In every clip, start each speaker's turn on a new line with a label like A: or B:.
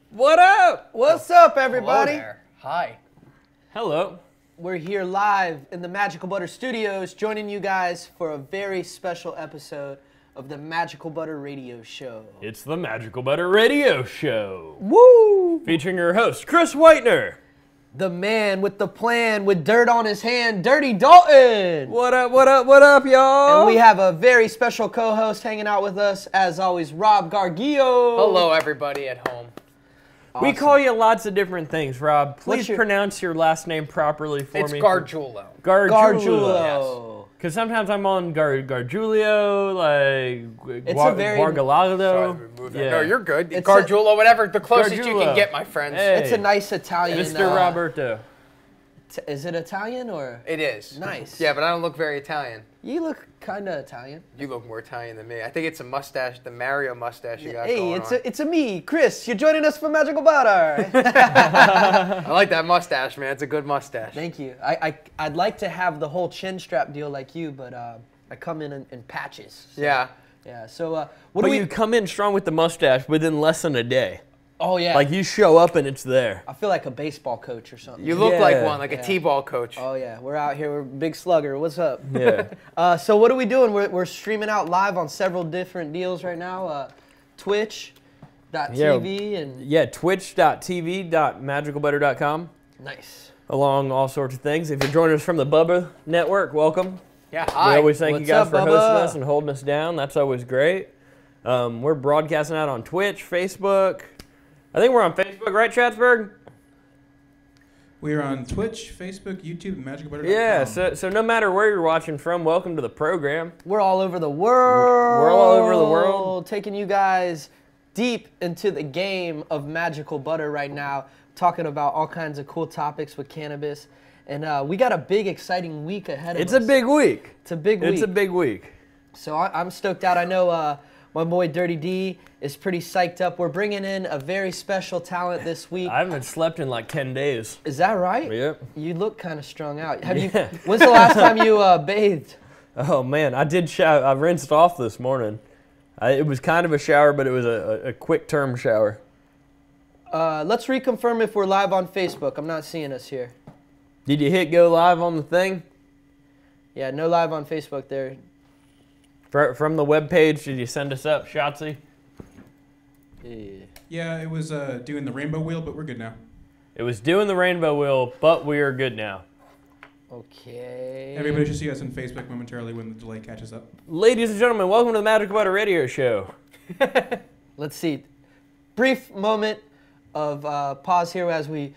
A: What up?
B: What's up, everybody?
C: Hello there. Hi.
A: Hello.
B: We're here live in the Magical Butter Studios, joining you guys for a very special episode of the Magical Butter Radio Show.
A: It's the Magical Butter Radio Show.
B: Woo!
A: Featuring your host, Chris Whitener.
B: The man with the plan with dirt on his hand, Dirty Dalton.
A: What up, what up, what up, y'all?
B: And we have a very special co-host hanging out with us, as always, Rob Gargillo.
C: Hello, everybody at home.
B: Awesome.
A: We call you lots of different things, Rob. Please
B: your-
A: pronounce your last name properly for
C: It's
A: me.
C: Gargiulo.
B: Gargiulo.
A: Because sometimes I'm on Gargiulio, like
B: It's a very-
A: Guargalado.
C: Sorry to remove that.
A: Yeah.
C: No, you're good.
B: It's
C: Gargiulo, whatever. The closest you
A: Gargiulo.
C: can get, my friends.
A: Hey.
B: It's a nice Italian.
A: Mr. Roberto.
B: Is it Italian or?
C: It is.
B: Nice.
C: Yeah, but I don't look very Italian.
B: You look kind of Italian.
C: You look more Italian than me. I think it's a mustache, the Mario mustache you got
B: Hey,
C: going on.
B: it's a me, Chris. You're joining us for Magical Butter.
C: I like that mustache, man. It's a good mustache.
B: Thank you. I'd like to have the whole chin strap deal like you, but I come in patches. So,
C: Yeah.
B: Yeah. So what
A: But
B: do we?
A: you come in strong with the mustache within less than a day.
B: Oh yeah.
A: Like you show up and it's there.
B: I feel like a baseball coach or something.
C: You look
A: Yeah.
C: like one, like
B: Yeah.
C: a T-ball coach.
B: Oh yeah. We're out here. We're big slugger. What's up?
A: Yeah.
B: So what are we doing? We're streaming out live on several different deals right now. Twitch.tv and
A: Yeah, twitch.tv.MagicalButter.com.
B: nice.
A: Along all sorts of things. If you're joining us from the Bubba Network, welcome.
C: Yeah,
A: We
C: hi.
A: always thank you
B: What's
A: guys
B: up,
A: for
B: Bubba?
A: hosting us and holding us down. That's always great. We're broadcasting out on Twitch, Facebook. I think we're on Facebook, right, Chatsburg?
D: We're on Twitch, Facebook, YouTube, and MagicalButter.com.
A: Yeah, so no matter where you're watching from, welcome to the program.
B: We're all over the world.
A: We're all over the world.
B: Taking you guys deep into the game of Magical Butter right now, talking about all kinds of cool topics with cannabis. And we got a big, exciting week ahead of us.
A: It's a big week.
B: It's a big week.
A: It's a big week.
B: So I'm stoked out. I know my boy Dirty D is pretty psyched up. We're bringing in a very special talent this week.
A: I haven't slept in like 10 days.
B: Is that right?
A: Yep.
B: You look kind of strung out. Have
A: Yeah.
B: When's the last time you bathed?
A: Oh, man, I did shower. I rinsed off this morning. It was kind of a shower, but it was a quick-term shower.
B: Let's reconfirm if we're live on Facebook. I'm not seeing us here.
A: Did you hit go live on the thing?
B: Yeah, no live on Facebook there.
A: From the webpage, did you send us up, Shotzi?
D: Yeah, it was doing the rainbow wheel, but we're good now.
A: It was doing the rainbow wheel, but we are good now.
B: Okay.
D: Everybody should see us on Facebook momentarily when the delay catches up.
A: Ladies and gentlemen, welcome to the Magical Butter Radio Show.
B: Let's see. Brief moment of pause here as we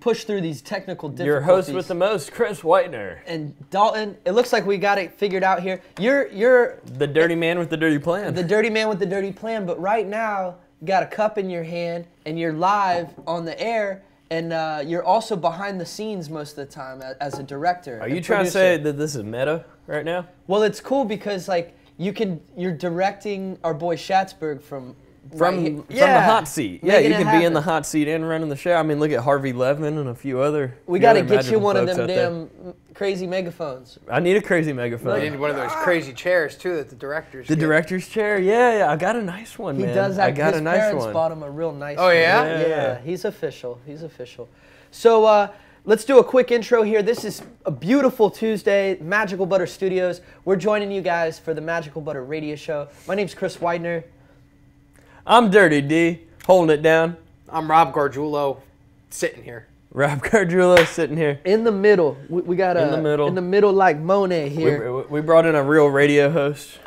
B: push through these technical difficulties.
A: Your host with the most, Chris Whitener.
B: And Dalton, it looks like we got it figured out here. You're
A: The dirty man with the dirty plan.
B: the dirty man with the dirty plan, but right now you got a cup in your hand and you're live on the air, and you're also behind the scenes most of the time as a director.
A: Are
B: and
A: you trying to
B: producer.
A: say that this is meta right now?
B: Well, it's cool because like you're directing our boy Schatzberg from
A: From
B: right here.
A: the hot seat. Yeah,
B: Making
A: you
B: it
A: can be in the
B: happen.
A: hot seat and running the show. I mean, look at Harvey Levin and a few other.
B: We
A: few
B: got to
A: other
B: get you
A: magical
B: one of
A: folks
B: them
A: out there.
B: damn crazy megaphones.
A: I need a crazy megaphone.
C: You need one of those crazy chairs, too, that the directors
A: The
C: get.
A: director's chair? Yeah, I got a nice one,
B: He
A: man.
B: does
A: I
B: that.
A: got
B: His
A: a nice
B: parents
A: one.
B: bought him a real nice
C: Oh,
B: one.
C: yeah?
B: Yeah, he's official. He's official. So let's do a quick intro here. This is a beautiful Tuesday, Magical Butter Studios. We're joining you guys for the Magical Butter Radio Show. My name's Chris Widener.
A: I'm Dirty D, holding it down.
C: I'm Rob Gargiulo, sitting here.
A: Rob Cardullo sitting here.
B: In the middle, we got
A: In the middle.
B: in the middle like Monet here.
A: We brought in a real radio host.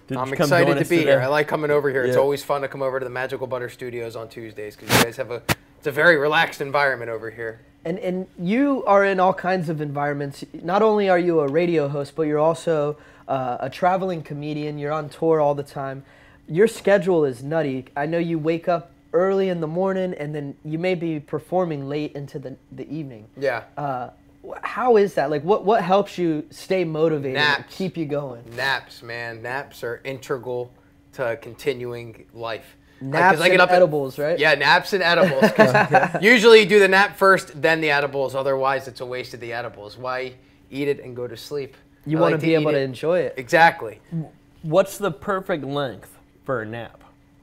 A: to
C: I'm
A: come
C: excited
A: join
C: to
A: us
C: be
A: today.
C: here. I like coming over here. It's
A: Yeah.
C: always fun to come over to the Magical Butter Studios on Tuesdays because you guys have it's a very relaxed environment over here.
B: And you are in all kinds of environments. Not only are you a radio host, but you're also a traveling comedian. You're on tour all the time. Your schedule is nutty. I know you wake up early in the morning and then you may be performing late into the evening.
C: Yeah.
B: How is that? Like, what helps you stay motivated and
C: Naps.
B: keep you going?
C: Naps, man. Naps are integral to continuing life.
B: Naps
C: 'cause I get
B: and
C: up at-
B: edibles, right?
C: Yeah, naps and edibles. 'Cause usually you do the nap first, then the edibles. Otherwise, it's a waste of the edibles. Why eat it and go to sleep?
B: You
C: I
B: want
C: like
B: to be able
C: eat
B: to
C: it.
B: enjoy it.
C: Exactly.
A: What's the perfect length for a nap?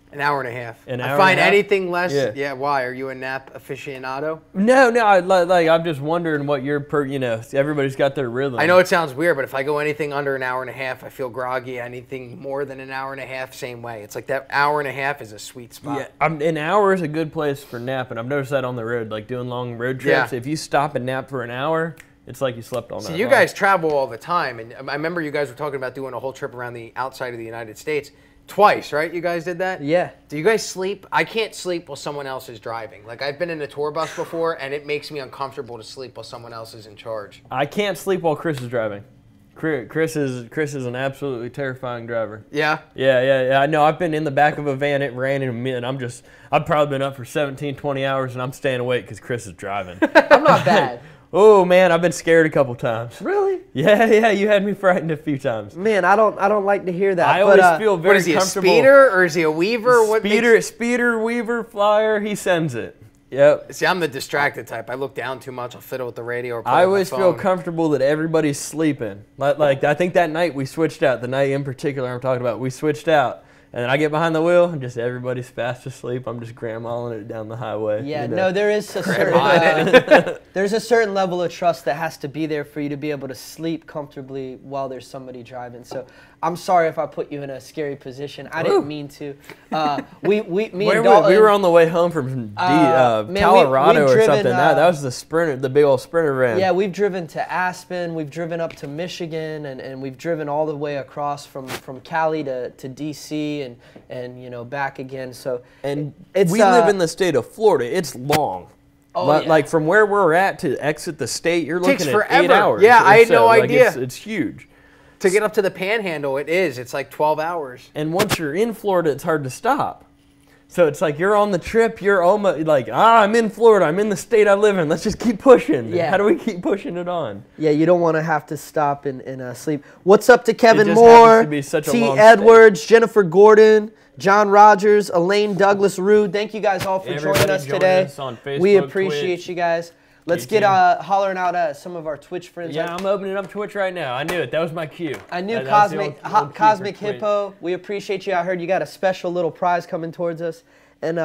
C: An hour and a half.
A: An
C: I
A: hour
C: find
A: and a half?
C: anything less.
A: Yeah.
C: Yeah. Why? Are you a nap aficionado?
A: No, I'm just wondering what your everybody's got their rhythm.
C: I know it sounds weird, but if I go anything under an hour and a half, I feel groggy. Anything more than an hour and a half, same way. It's like that hour and a half is a sweet spot.
A: Yeah, an hour is a good place for napping. I've noticed that on the road, like doing long road trips.
C: Yeah.
A: If you stop and nap for an hour, it's like you slept all night.
C: So you guys travel all the time, and I remember you guys were talking about doing a whole trip around the outside of the United States. Twice, right? You guys did that?
B: Yeah.
C: Do you guys sleep? I can't sleep while someone else is driving. Like, I've been in a tour bus before, and it makes me uncomfortable to sleep while someone else is in charge.
A: I can't sleep while Chris is driving. Chris is an absolutely terrifying driver.
C: Yeah?
A: Yeah. I know. I've been in the back of a van. It ran into me, and I've probably been up for 17, 20 hours, and I'm staying awake because Chris is driving.
B: I'm not bad.
A: Oh man, I've been scared a couple times.
B: Really?
A: Yeah. You had me frightened a few times.
B: Man, I don't like to hear that.
A: I always feel very
C: What is he, a
A: comfortable.
C: speeder, or is he a weaver?
A: Speeder, weaver, flyer. He sends it. Yep.
C: See, I'm the distracted type. I look down too much. I'll fiddle with the radio or play
A: I
C: with my
A: always feel
C: phone.
A: comfortable that everybody's sleeping. Like I think that night we switched out. The night in particular I'm talking about, we switched out. And then I get behind the wheel, and just everybody's fast asleep. I'm just grandmaing it down the highway.
B: Yeah,
A: you know?
B: no, there is a certain there's a certain level of trust that has to be there for you to be able to sleep comfortably while there's somebody driving. So I'm sorry if I put you in a scary position. I didn't mean to. Me and Dalton,
A: we were on the way home from Colorado
B: we've
A: or
B: driven,
A: something. That was the Sprinter, the big old Sprinter van.
B: Yeah, we've driven to Aspen, we've driven up to Michigan, and we've driven all the way across from Cali to DC and you know back again. So
A: and
B: it's
A: we live in the state of Florida. It's long.
B: Oh, yeah.
A: Like from where we're at to exit the state, you're
C: Takes
A: looking at
C: forever.
A: 8 hours.
C: Yeah,
A: or
C: I had
A: so.
C: no
A: Like,
C: idea.
A: It's huge.
C: To get up to the Panhandle, it's like 12 hours.
A: And once you're in Florida, it's hard to stop. So it's like you're on the trip, you're almost like, I'm in Florida, I'm in the state I live in, let's just keep pushing.
B: Yeah.
A: How do we keep pushing it on?
B: Yeah, you don't want to have to stop and sleep. What's up to Kevin
A: just
B: Moore,
A: happens to be such a
B: T.
A: long
B: Edwards, Jennifer Gordon, John Rogers, Elaine Douglas Rude. Thank you guys all for joining us today.
A: On Facebook,
B: We appreciate
A: Twitch.
B: you guys. Let's
A: YouTube.
B: get hollering out some of our Twitch friends.
A: Yeah, I'm opening up Twitch right now. I knew it. That was my cue.
B: I knew
A: That's the old cue
B: Cosmic
A: for Twitch.
B: Hippo. We appreciate you. I heard you got a special little prize coming towards us. And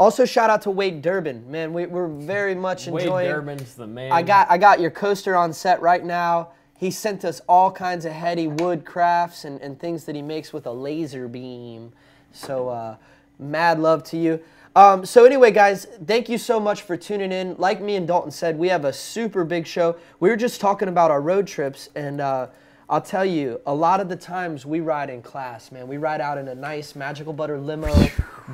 B: also shout out to Wade Durbin. Man, we're very much enjoying.
A: Wade Durbin's the man.
B: I got your coaster on set right now. He sent us all kinds of heady wood crafts and things that he makes with a laser beam. So mad love to you. So anyway, guys, thank you so much for tuning in. Like me and Dalton said, we have a super big show. We were just talking about our road trips, and I'll tell you, a lot of the times we ride in class, man. We ride out in a nice Magical Butter limo,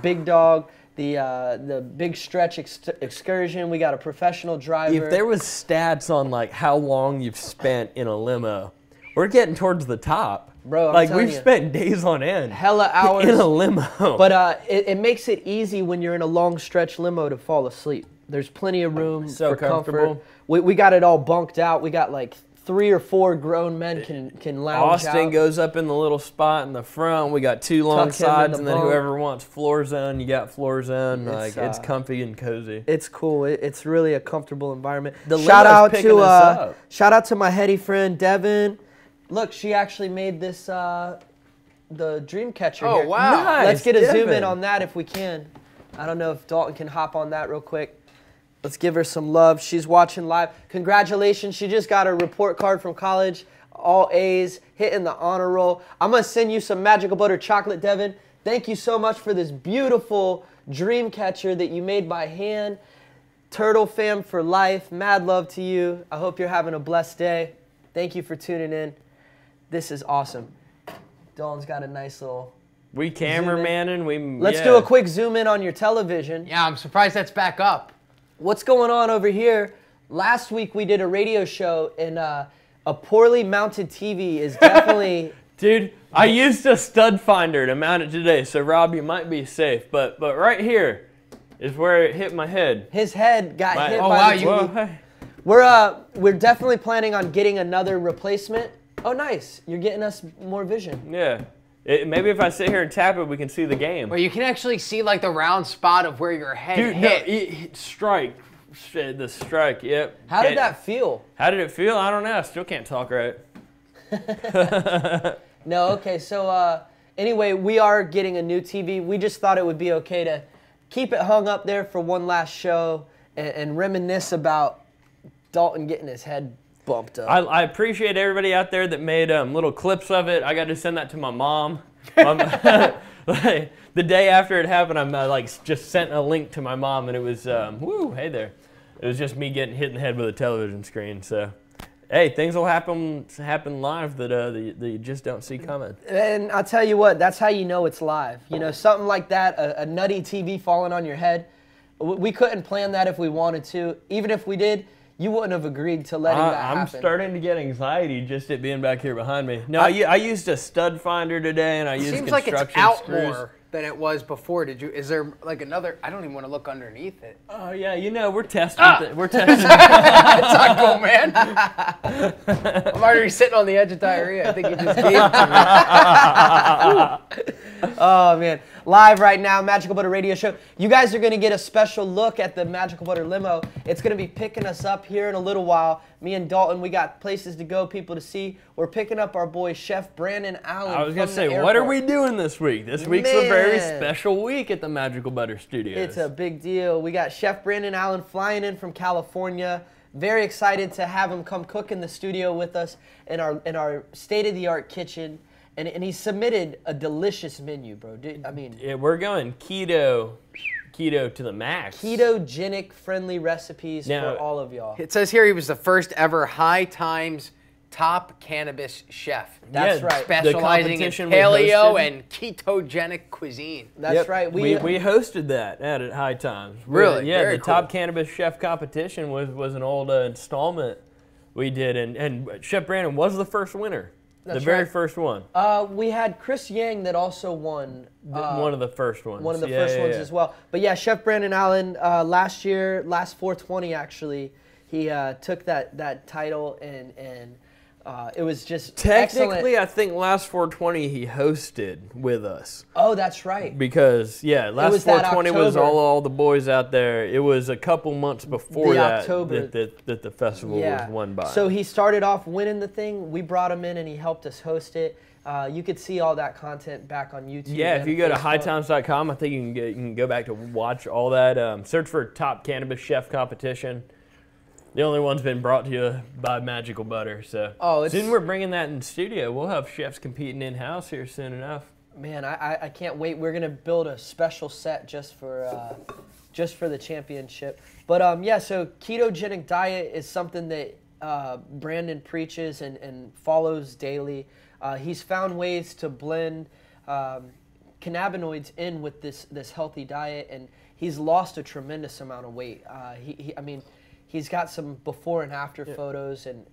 B: big dog, the big stretch excursion. We got a professional driver.
A: If there was stats on like how long you've spent in a limo, we're getting towards the top.
B: Bro, I'm
A: like
B: telling
A: we've
B: you.
A: spent days on end.
B: Hella hours.
A: In a limo.
B: But it makes it easy when you're in a long stretch limo to fall asleep. There's plenty of room
A: So
B: for
A: comfortable.
B: comfort. We got it all bunked out. We got like 3 or 4 grown men can lounge
A: Austin
B: out.
A: goes up in the little spot in the front. We got 2 long
B: Tuck him in
A: sides,
B: the
A: and then
B: bunk.
A: whoever wants floor zone, you got floor zone.
B: It's,
A: It's comfy and cozy.
B: It's cool. It's really a comfortable environment.
A: The
B: shout
A: limo's
B: out
A: picking
B: to
A: us up.
B: shout out to my heady friend Devin. Look, she actually made this the dream catcher.
C: Oh,
B: here.
C: wow.
A: Nice,
B: Let's get a zoom
A: Devin.
B: in on that if we can. I don't know if Dalton can hop on that real quick. Let's give her some love. She's watching live. Congratulations. She just got her report card from college. All A's, hitting the honor roll. I'm going to send you some Magical Butter chocolate, Devin. Thank you so much for this beautiful dream catcher that you made by hand. Turtle fam for life. Mad love to you. I hope you're having a blessed day. Thank you for tuning in. This is awesome. Dawn's got a nice little...
A: We cameramanning.
B: Let's do a quick zoom in on your television.
C: Yeah, I'm surprised that's back up.
B: What's going on over here? Last week we did a radio show, and a poorly mounted TV is definitely...
A: Dude, I used a stud finder to mount it today, so Rob, you might be safe. But right here is where it hit my head.
B: His head got hit
C: Oh,
B: by
C: wow,
B: the TV.
A: Well, hey.
B: We're definitely planning on getting another replacement. Oh, nice. You're getting us more vision.
A: Yeah. Maybe if I sit here and tap it, we can see the game.
C: Where you can actually see like the round spot of where your head
A: Dude,
C: hit.
A: strike. Shit, the strike, yep.
B: How did that feel?
A: How did it feel? I don't know. I still can't talk right.
B: No, okay, so Anyway, we are getting a new TV. We just thought it would be okay to keep it hung up there for one last show and reminisce about Dalton getting his head bumped up.
A: I appreciate everybody out there that made little clips of it. I got to send that to my mom. Like, the day after it happened, I just sent a link to my mom, and it was woo, hey there. It was just me getting hit in the head with a television screen. So, hey, things will happen live that you just don't see coming.
B: And I'll tell you what, that's how you know it's live. You know, something like that, a nutty TV falling on your head. We couldn't plan that if we wanted to. Even if we did, you wouldn't have agreed to letting that happen.
A: I'm starting to get anxiety just it being back here behind me. No, I used a stud finder today, and I used
C: seems
A: construction
C: like it's out
A: screws.
C: more than it was before. Is there like another? I don't even want to look underneath it.
A: Oh yeah, you know we're testing. We're testing.
C: It's not cool, man. I'm already sitting on the edge of diarrhea. I think you just gave it to me.
B: Oh man, live right now, Magical Butter Radio Show. You guys are gonna get a special look at the Magical Butter limo. It's gonna be picking us up here in a little while. Me and Dalton, we got places to go, people to see. We're picking up our boy Chef Brandon Allen.
A: I was gonna
B: from
A: say,
B: the
A: what are
B: airport.
A: we doing this week? This week's a very
B: Man.
A: special week at the Magical Butter Studios.
B: It's a big deal. We got Chef Brandon Allen flying in from California. Very excited to have him come cook in the studio with us in our state-of-the-art kitchen. And he submitted a delicious menu, bro.
A: Yeah, we're going keto to the max.
B: Ketogenic friendly recipes
A: Now,
B: for all of y'all.
C: It says here he was the first ever High Times top cannabis chef.
B: That's
A: Yeah,
B: right.
C: Specializing in
A: competition we
C: paleo
A: hosted.
C: and ketogenic cuisine.
B: That's
A: Yep.
B: right.
A: We hosted that at High Times.
C: Really?
A: Yeah,
C: Very
A: the top
C: cool.
A: cannabis chef competition was an old installment we did, and Chef Brandon was the first winner.
B: That's
A: the very
B: right.
A: first one.
B: We had Chris Yang that also won.
A: One of the first ones.
B: One of the first ones as well. But yeah, Chef Brandon Allen, last 420 actually, he took that title and it was just
A: Technically,
B: excellent.
A: I think last 420 he hosted with us.
B: Oh, that's right.
A: Because, yeah, last
B: was that
A: 420 was
B: October.
A: all the boys out there. It was a couple months before
B: The
A: that
B: October.
A: that the festival was won by.
B: So he started off winning the thing. We brought him in and he helped us host it. You could see all that content back on YouTube.
A: yeah, if
B: and
A: you go to
B: Facebook.
A: hightimes.com, I think you can go back to watch all that. Search for Top Cannabis Chef Competition. The only one's been brought to you by Magical Butter. So soon we're bringing that in studio. We'll have chefs competing in-house here soon enough.
B: Man, I can't wait. We're gonna build a special set just for the championship. But yeah, so ketogenic diet is something that Brandon preaches and follows daily. He's found ways to blend cannabinoids in with this healthy diet, and he's lost a tremendous amount of weight. He's got some before and after photos, and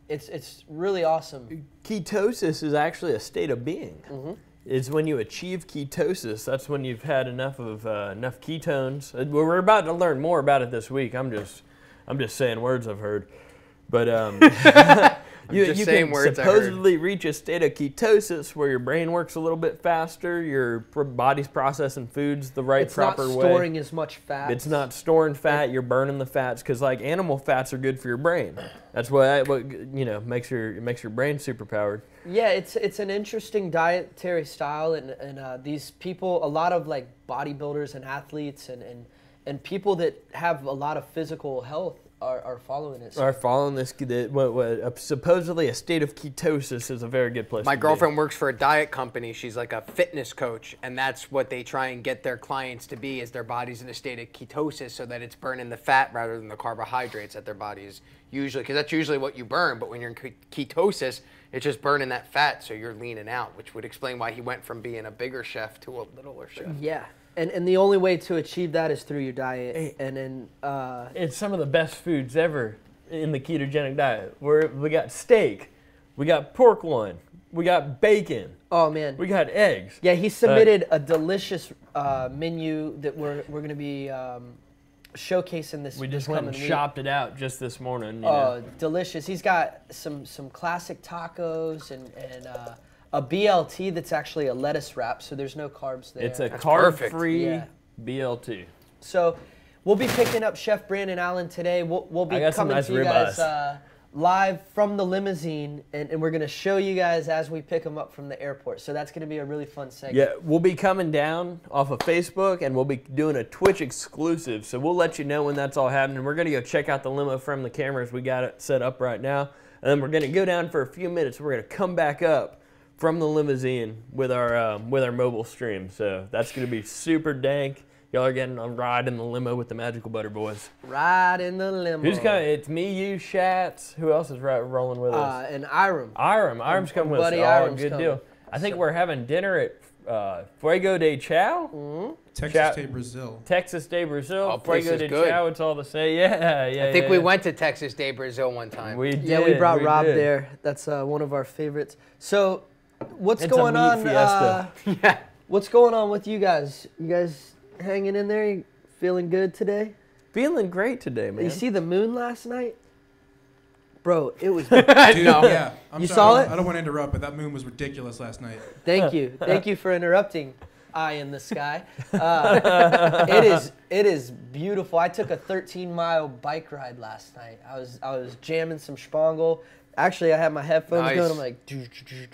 B: it's really awesome.
A: Ketosis is actually a state of being.
B: Mm-hmm.
A: It's when you achieve ketosis. That's when you've had enough ketones. We're about to learn more about it this week. I'm just saying words I've heard, but you can supposedly reach a state of ketosis where your brain works a little bit faster. Your body's processing foods the proper way.
B: It's not storing as much fat.
A: It's not storing fat. You're burning the fats because like animal fats are good for your brain. That's what makes your brain super powered.
B: Yeah, it's an interesting dietary style, and these people, a lot of like bodybuilders and athletes and people that have a lot of physical health are following it.
A: Are following this. Supposedly a state of ketosis is a very good place.
C: My
A: to
C: girlfriend works for a diet company. She's like a fitness coach, and that's what they try and get their clients to be, is their body's in a state of ketosis so that it's burning the fat rather than the carbohydrates that their body is usually, because that's usually what you burn, but when you're in ketosis, it's just burning that fat, so you're leaning out, which would explain why he went from being a bigger chef to a littler chef.
B: Yeah. And the only way to achieve that is through your diet. And then
A: it's some of the best foods ever in the ketogenic diet. We got steak, we got pork loin, we got bacon.
B: Oh man,
A: we got eggs.
B: Yeah, he submitted a delicious menu that we're going to be showcasing this.
A: We just
B: this
A: went and
B: coming
A: shopped it out just this morning.
B: Oh, delicious! He's got some classic tacos and a BLT that's actually a lettuce wrap, so there's no carbs there.
A: It's a carb-free BLT.
B: So we'll be picking up Chef Brandon Allen today. We'll be coming to you guys live from the limousine, and we're going to show you guys as we pick them up from the airport. So that's going to be a really fun segment.
A: Yeah, we'll be coming down off of Facebook, and we'll be doing a Twitch exclusive. So we'll let you know when that's all happening. We're going to go check out the limo from the cameras. We got it set up right now. And then we're going to go down for a few minutes. We're going to come back up from the limousine with our mobile stream. So that's going to be super dank. Y'all are getting a ride in the limo with the Magical Butter Boys.
B: Ride in the limo.
A: Who's coming? It's me, you, Shats. Who else is rolling with us?
B: And Iram.
A: Iram's coming with us.
B: Iram's
A: good
B: coming.
A: deal. I think we're having dinner at Fuego de Chao.
B: Mm-hmm.
D: Texas de Brazil.
A: Texas de Brazil.
C: Oh, place
A: Fuego
C: is
A: de
C: good.
A: Chao. It's all the same. Yeah.
C: I think we went to Texas de Brazil one time.
A: We did.
B: Yeah, we brought Rob
A: did.
B: there. That's one of our favorites. So, what's
A: It's a
B: going
A: meat
B: on?
A: fiesta.
C: Yeah.
B: What's going on with you guys? You guys hanging in there? You feeling good today?
A: Feeling great today, man.
B: You see the moon last night? Bro, it was...
D: Dude, yeah. I'm
B: You
D: sorry,
B: saw it?
D: I don't want to interrupt, but that moon was ridiculous last night.
B: Thank you. Thank you for interrupting, Eye in the Sky. It is beautiful. I took a 13-mile bike ride last night. I was jamming some Spangle. Actually, I had my headphones
C: Nice.
B: going. I'm like,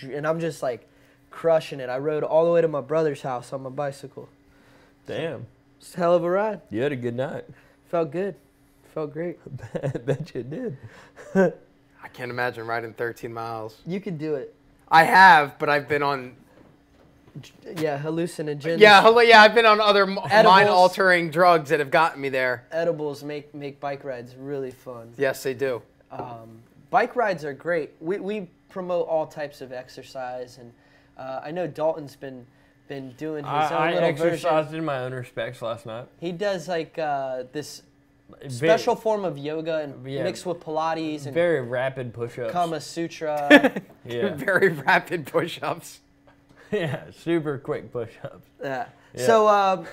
B: and I'm just like crushing it. I rode all the way to my brother's house on my bicycle.
A: Damn.
B: It's a hell of a ride.
A: You had a good night.
B: Felt good. Felt great.
A: I bet you did.
C: I can't imagine riding 13 miles.
B: You could do it.
C: I have, but I've been on.
B: Yeah, hallucinogens.
C: Yeah, I've been on other mind-altering drugs that have gotten me there.
B: Edibles make bike rides really fun.
C: Yes, they do.
B: Bike rides are great. We promote all types of exercise, and I know Dalton's been doing his own
A: I
B: little
A: exercised
B: version.
A: in my own respects last night.
B: He does like this special form of yoga and
A: Yeah.
B: mixed with Pilates and
A: Very rapid push-ups.
B: Kama Sutra.
A: Yeah.
C: Very rapid push-ups.
A: Yeah, super quick push-ups.
B: Yeah.
A: Yeah.
B: So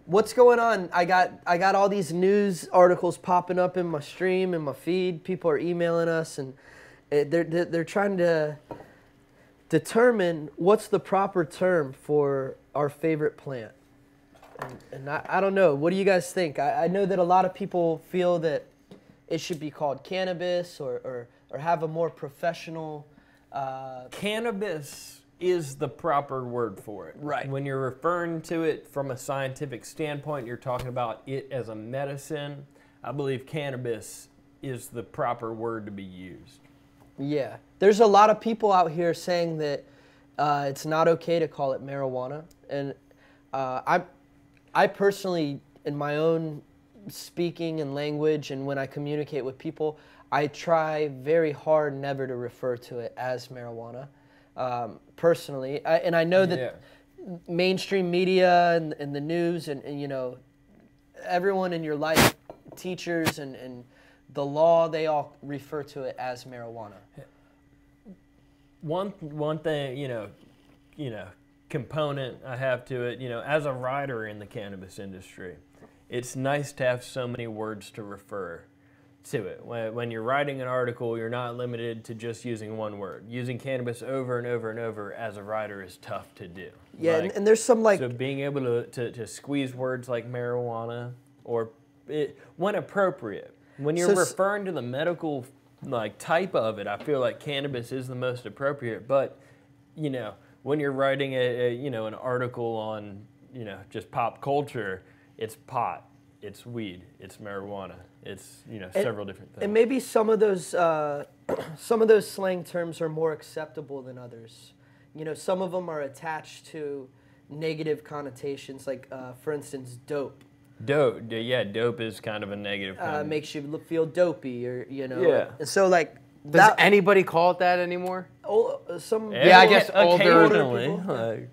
B: what's going on? I got all these news articles popping up in my stream and my feed. People are emailing us, and they're trying to determine what's the proper term for our favorite plant. And I don't know. What do you guys think? I know that a lot of people feel that it should be called cannabis or have a more professional.
A: Cannabis is the proper word for it.
B: Right.
A: When you're referring to it from a scientific standpoint, you're talking about it as a medicine. I believe cannabis is the proper word to be used.
B: Yeah. There's a lot of people out here saying that it's not okay to call it marijuana. And I personally, in my own speaking and language and when I communicate with people, I try very hard never to refer to it as marijuana. Personally, and I know that mainstream media and the news and you know, everyone in your life, teachers and the law, they all refer to it as marijuana.
A: One thing, you know, component I have to it, you know, as a writer in the cannabis industry, it's nice to have so many words to refer to it. When you're writing an article, you're not limited to just using one word. Using cannabis over and over and over as a writer is tough to do.
B: Yeah, and there's some like...
A: So being able to squeeze words like marijuana or when appropriate. When you're referring to the medical like type of it, I feel like cannabis is the most appropriate. But, you know, when you're writing an article on, you know, just pop culture, it's pot, it's weed, it's marijuana. It's, you know, several different things.
B: And maybe some of those slang terms are more acceptable than others. You know, some of them are attached to negative connotations, like, for instance, dope.
A: Dope, yeah, dope is kind of a negative connotation.
B: Makes you feel dopey, or, you know.
A: Yeah.
B: And so, like...
C: Does anybody call it that anymore?
B: Some
C: Yeah, I guess
A: occasionally.
B: older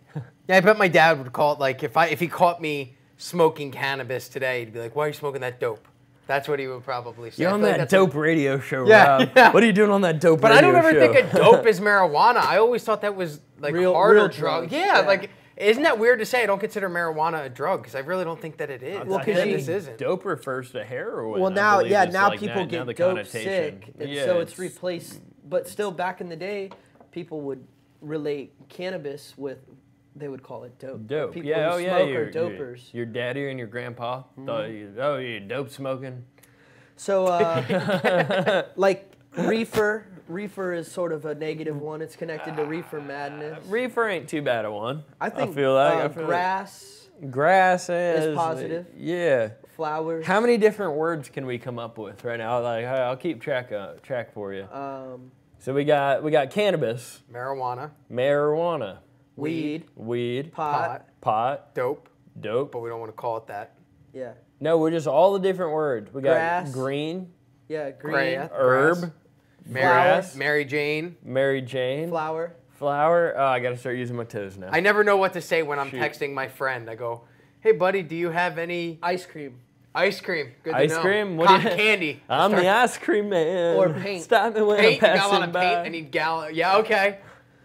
C: Yeah, I bet my dad would call it, like, if he caught me smoking cannabis today, he'd be like, why are you smoking that dope? That's what he would probably say.
A: You're on that dope radio show,
C: Yeah,
A: Rob.
C: yeah.
A: What are you doing on that dope
C: But
A: radio show?
C: I don't ever think a dope is marijuana. I always thought that was like
B: Real
C: harder
B: drugs.
C: drug. Yeah, like, isn't that weird to say? I don't consider marijuana a drug because I really don't think that it is.
B: Well,
C: I
B: 'cause
C: think
B: you-
C: this isn't.
A: Dope refers to heroin.
B: Well,
A: I
B: now,
A: believe
B: yeah,
A: is
B: now
A: like
B: people
A: now
B: get
A: the
B: dope
A: connotation.
B: sick, and
A: Yeah,
B: so it's replaced. But still, back in the day, people would relate cannabis with, they would call it dope.
A: Dope.
B: People
A: Yeah,
B: who
A: oh yeah,
B: smoke
A: your,
B: are dopers.
A: Your daddy and your grandpa thought you dope smoking.
B: So, like, Reefer. Reefer is sort of a negative one. It's connected to reefer madness.
A: Reefer ain't too bad a one.
B: I think
A: I feel like
B: grass
A: grass is
B: positive.
A: Yeah.
B: Flowers.
A: How many different words can we come up with right now? Like I'll keep track for you. So we got cannabis,
C: marijuana,
B: weed,
C: pot, dope,
A: but
C: we don't want to call it that.
B: Yeah.
A: No, we're just all the different words. We got
B: grass.
A: Green.
B: Yeah, green.
C: Grass.
A: Herb.
B: Grass.
C: Mary Jane.
B: Flower.
A: Oh, I gotta start using my toes now.
C: I never know what to say when I'm texting my friend. I go, "Hey, buddy, do you have any
B: ice cream?
C: Ice cream. Good to know.
A: Ice cream?
C: Cotton candy.
A: I'm the ice cream man.
B: Or paint.
A: Stop me when
C: Paint.
A: I'm
C: You got a lot
A: passing
C: of
A: by.
C: paint. I need gallon. Yeah, okay.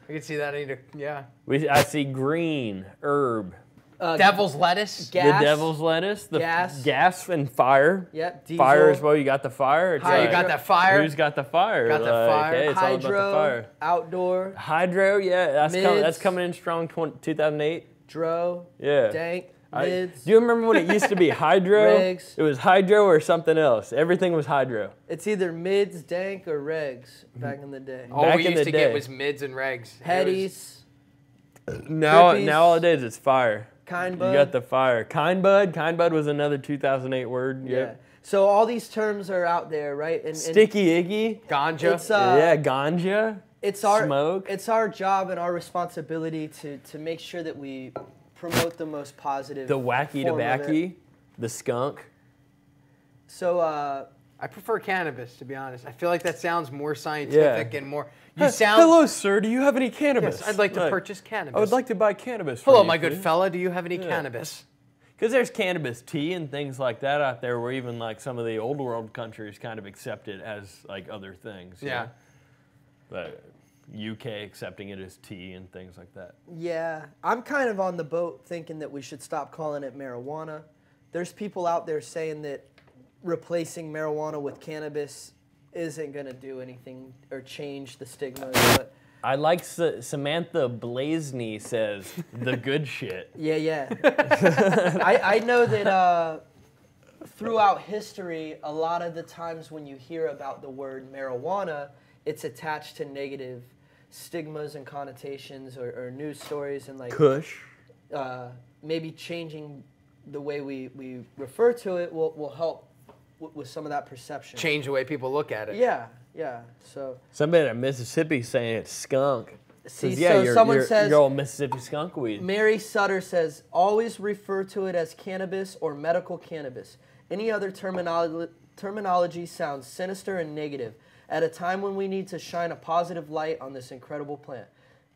C: I can see that. I need to. Yeah.
A: I see green, herb.
C: Devil's lettuce.
B: Gas.
A: The devil's lettuce. The
B: gas
A: and fire.
B: Yep. Diesel.
A: Fire as well. You got the fire. It's
C: You got that fire.
A: Who's got the fire?
C: Got the fire.
A: Hey, it's
B: Hydro.
A: all about the fire.
B: Outdoor.
A: Hydro, yeah,
B: Mids.
A: that's coming in strong. 2008.
B: Dro.
A: Yeah.
B: Dank. Mids.
A: Do you remember when it used to be hydro?
B: Regs.
A: It was hydro or something else. Everything was hydro.
B: It's either mids, dank, or regs back in the day.
C: All
A: Back
C: we
A: in
C: used
A: the
C: to
A: day.
C: get was mids and regs.
B: Headies.
A: Now
B: Grippies.
A: nowadays it's fire.
B: Kind bud.
A: You got the fire. Kind bud. Kind bud was another 2008 word.
B: Yeah.
A: Yep.
B: So all these terms are out there, right? And
A: Sticky Iggy.
C: Ganja.
B: It's
A: Yeah, ganja.
B: it's our
A: smoke.
B: It's our job and our responsibility to make sure that we promote the most positive.
A: The wacky
B: form of it.
A: tobacco. The skunk.
B: So
C: I prefer cannabis, to be honest. I feel like that sounds more scientific and more. You sound.
A: Hello, sir. Do you have any cannabis?
C: Yes, I'd like to purchase cannabis.
A: I would like to buy cannabis. from
C: Hello,
A: you,
C: my good
A: please.
C: fella. Do you have any cannabis?
A: Because there's cannabis tea and things like that out there, where even like some of the old world countries kind of accept it as like other things. you
C: Yeah.
A: know? But UK accepting it as tea and things like that.
B: yeah, I'm kind of on the boat thinking that we should stop calling it marijuana. There's people out there saying that replacing marijuana with cannabis isn't going to do anything or change the stigma. But
A: I like Samantha Blazeney says the good shit.
B: yeah. I know that throughout history, a lot of the times when you hear about the word marijuana, it's attached to negative stigmas and connotations or news stories, and like
A: Kush.
B: maybe changing the way we refer to it will help with some of that perception.
C: Change the way people look at it.
B: Yeah. So
A: Somebody in Mississippi saying it's skunk.
B: see,
A: Yeah,
B: so someone
A: you're,
B: says
A: you're old Mississippi skunk weed.
B: Mary Sutter says always refer to it as cannabis or medical cannabis. Any other terminology sounds sinister and negative at a time when we need to shine a positive light on this incredible plant.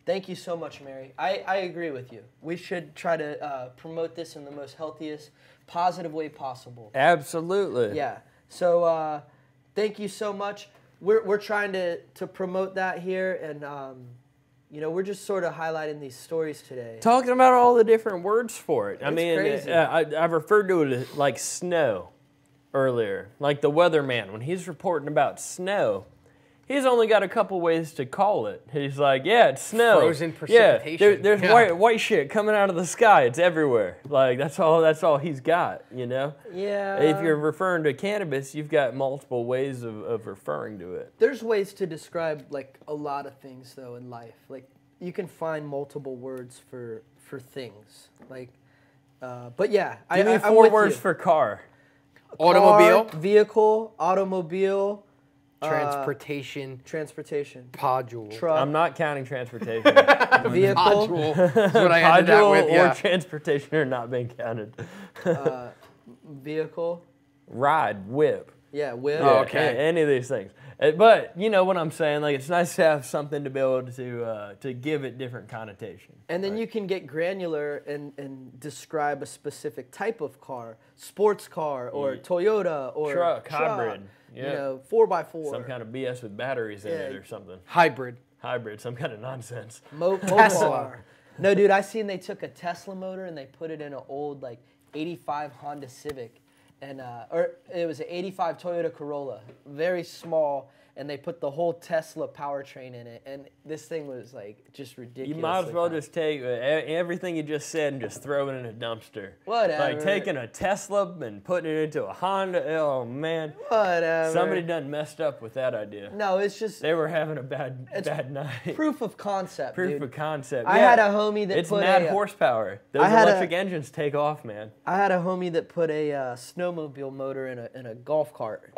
B: Thank you so much, Mary. I agree with you. We should try to promote this in the most healthiest, positive way possible.
A: Absolutely.
B: Yeah. So thank you so much. We're trying to promote that here, and we're just sort of highlighting these stories today.
A: Talking about all the different words for it. I
B: It's
A: mean,
B: crazy.
A: I've referred to it as like snow earlier. Like the weatherman, when he's reporting about snow, he's only got a couple ways to call it. He's like, yeah, it's snow.
C: Frozen precipitation.
A: Yeah, there's
C: Yeah.
A: white shit coming out of the sky. It's everywhere. Like that's all he's got, you know?
B: Yeah.
A: If you're referring to cannabis, you've got multiple ways of referring to it.
B: There's ways to describe like a lot of things though in life. Like you can find multiple words for things. Like, but yeah,
A: Give me
B: I'm
A: 4
B: with
A: words
B: you.
A: for car.
C: Automobile.
B: Car, vehicle, automobile,
C: Transportation.
B: transportation,
C: Podule.
B: truck,
A: I'm not counting transportation.
B: vehicle,
C: Podule. That's what I ended that
A: Podule
C: with,
A: or
C: yeah.
A: transportation are not being counted.
B: vehicle.
A: Ride, whip.
B: Yeah, whip.
C: Oh, okay.
A: Any of these things. But you know what I'm saying? Like it's nice to have something to be able to give it different connotation.
B: And then you can get granular and describe a specific type of car, sports car or Toyota or
A: Truck, hybrid. Yeah.
B: 4x4.
A: Some kind of BS with batteries in it
B: Yeah.
A: or something.
C: Hybrid.
A: Hybrid, some kind of nonsense.
B: Mopar. No, dude, I seen they took a Tesla motor and they put it in an old like 85 Honda Civic, and or it was an 85 Toyota Corolla, very small, and they put the whole Tesla powertrain in it, and this thing was like just ridiculous.
A: You might as well just take everything you just said and just throw it in a dumpster.
B: Whatever.
A: Like taking a Tesla and putting it into a Honda. Oh man.
B: Whatever.
A: Somebody done messed up with that idea.
B: No, it's just
A: They were having a bad night.
B: proof of concept.
A: Proof
B: dude.
A: of concept.
B: I had a homie that
A: it's
B: put
A: mad
B: a,
A: horsepower. Those
B: I had
A: electric engines take off, man.
B: I had a homie that put a snowmobile motor in a golf cart,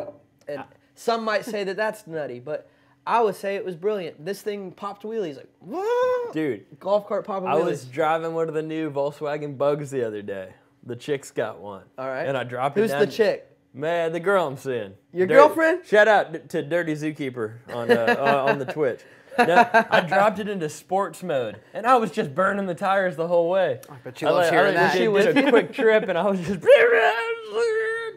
B: and some might say that that's nutty, but I would say it was brilliant. This thing popped wheelies like, whoa!
A: Dude,
B: golf cart popping
A: I
B: wheelies.
A: was driving one of the new Volkswagen Bugs the other day. The chick's got one.
B: All right.
A: And I dropped it
B: Who's
A: down.
B: the chick?
A: Man, the girl I'm seeing.
B: Your girlfriend?
A: Shout out to Dirty Zookeeper on the Twitch. No, I dropped it into sports mode, and I was just burning the tires the whole way.
C: I bet you love hearing that.
B: Was she
A: Did
B: with
A: a
B: you?
A: quick trip, and I was just.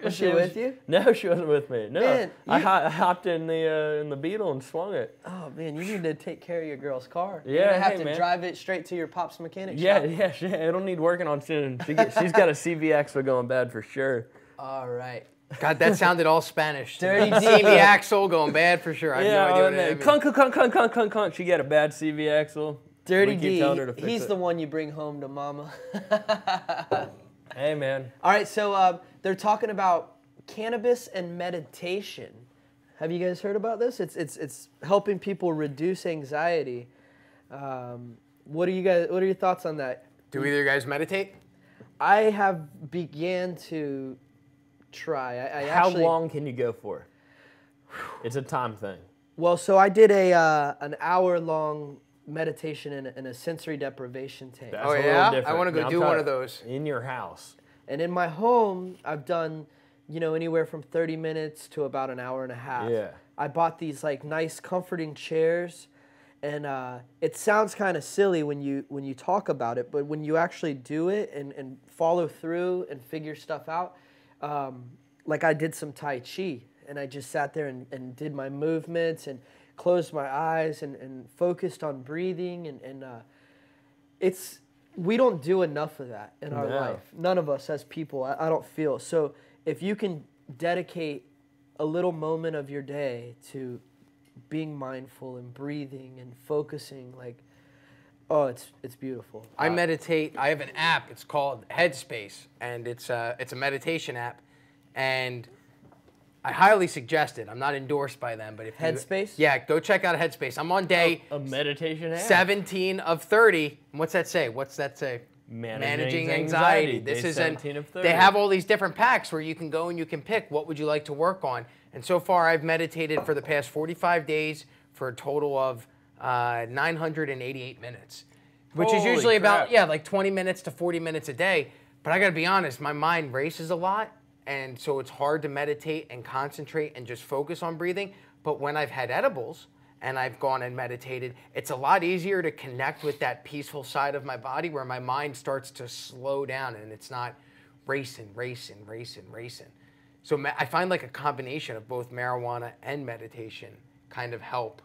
B: Was she with you?
A: No, she wasn't with me. No,
B: Man,
A: I hopped in the Beetle and swung it.
B: Oh man, you need to take care of your girl's car.
A: Yeah,
B: You're gonna have
A: hey,
B: to
A: man.
B: drive it straight to your pop's mechanic
A: Yeah,
B: shop.
A: yeah, it'll need working on soon. She's got a CV axle going bad for sure.
B: All right.
C: God, that sounded all Spanish.
B: Dirty
C: CV axle going bad for sure. I have no idea what it is.
A: Clunk. She got a bad CV axle.
B: Dirty
A: We keep
B: D,
A: telling her to fix
B: he's
A: it.
B: the one you bring home to mama.
A: Hey, man.
B: All right, so they're talking about cannabis and meditation. Have you guys heard about this? It's helping people reduce anxiety. What are your thoughts on that?
C: Do either of you guys meditate?
B: I have began to try.
A: How long can you go for? It's a time thing.
B: Well, so I did an hour-long meditation in a sensory deprivation tank.
A: That's
C: Oh,
A: a little
C: yeah?
A: different.
C: I wanna go
A: Now, I'm
C: do one
A: talking
C: of those.
A: in your house.
B: And in my home, I've done, anywhere from 30 minutes to about an hour and a half.
A: Yeah.
B: I bought these like nice comforting chairs, and it sounds kind of silly when you talk about it, but when you actually do it and follow through and figure stuff out, like I did some Tai Chi, and I just sat there and did my movements and closed my eyes and focused on breathing, and we don't do enough of that in our
A: No.
B: life. None of us as people, I don't feel. So if you can dedicate a little moment of your day to being mindful and breathing and focusing, like, oh, it's beautiful.
C: I meditate. I have an app. It's called Headspace, and it's a meditation app, and I highly suggest it. I'm not endorsed by them, but if
B: Headspace?
C: Yeah, go check out Headspace. I'm on day
A: A meditation app.
C: 17 of 30. What's that say? Managing anxiety. This
A: Day
C: is
A: 17 of 30.
C: They have all these different packs where you can go and you can pick what would you like to work on. And so far, I've meditated for the past 45 days for a total of 988 minutes, which is
A: Holy
C: usually about
A: crap.
C: like 20 minutes to 40 minutes a day. But I got to be honest, my mind races a lot, and so it's hard to meditate and concentrate and just focus on breathing. But when I've had edibles and I've gone and meditated, it's a lot easier to connect with that peaceful side of my body where my mind starts to slow down and it's not racing. So I find like a combination of both marijuana and meditation kind of help.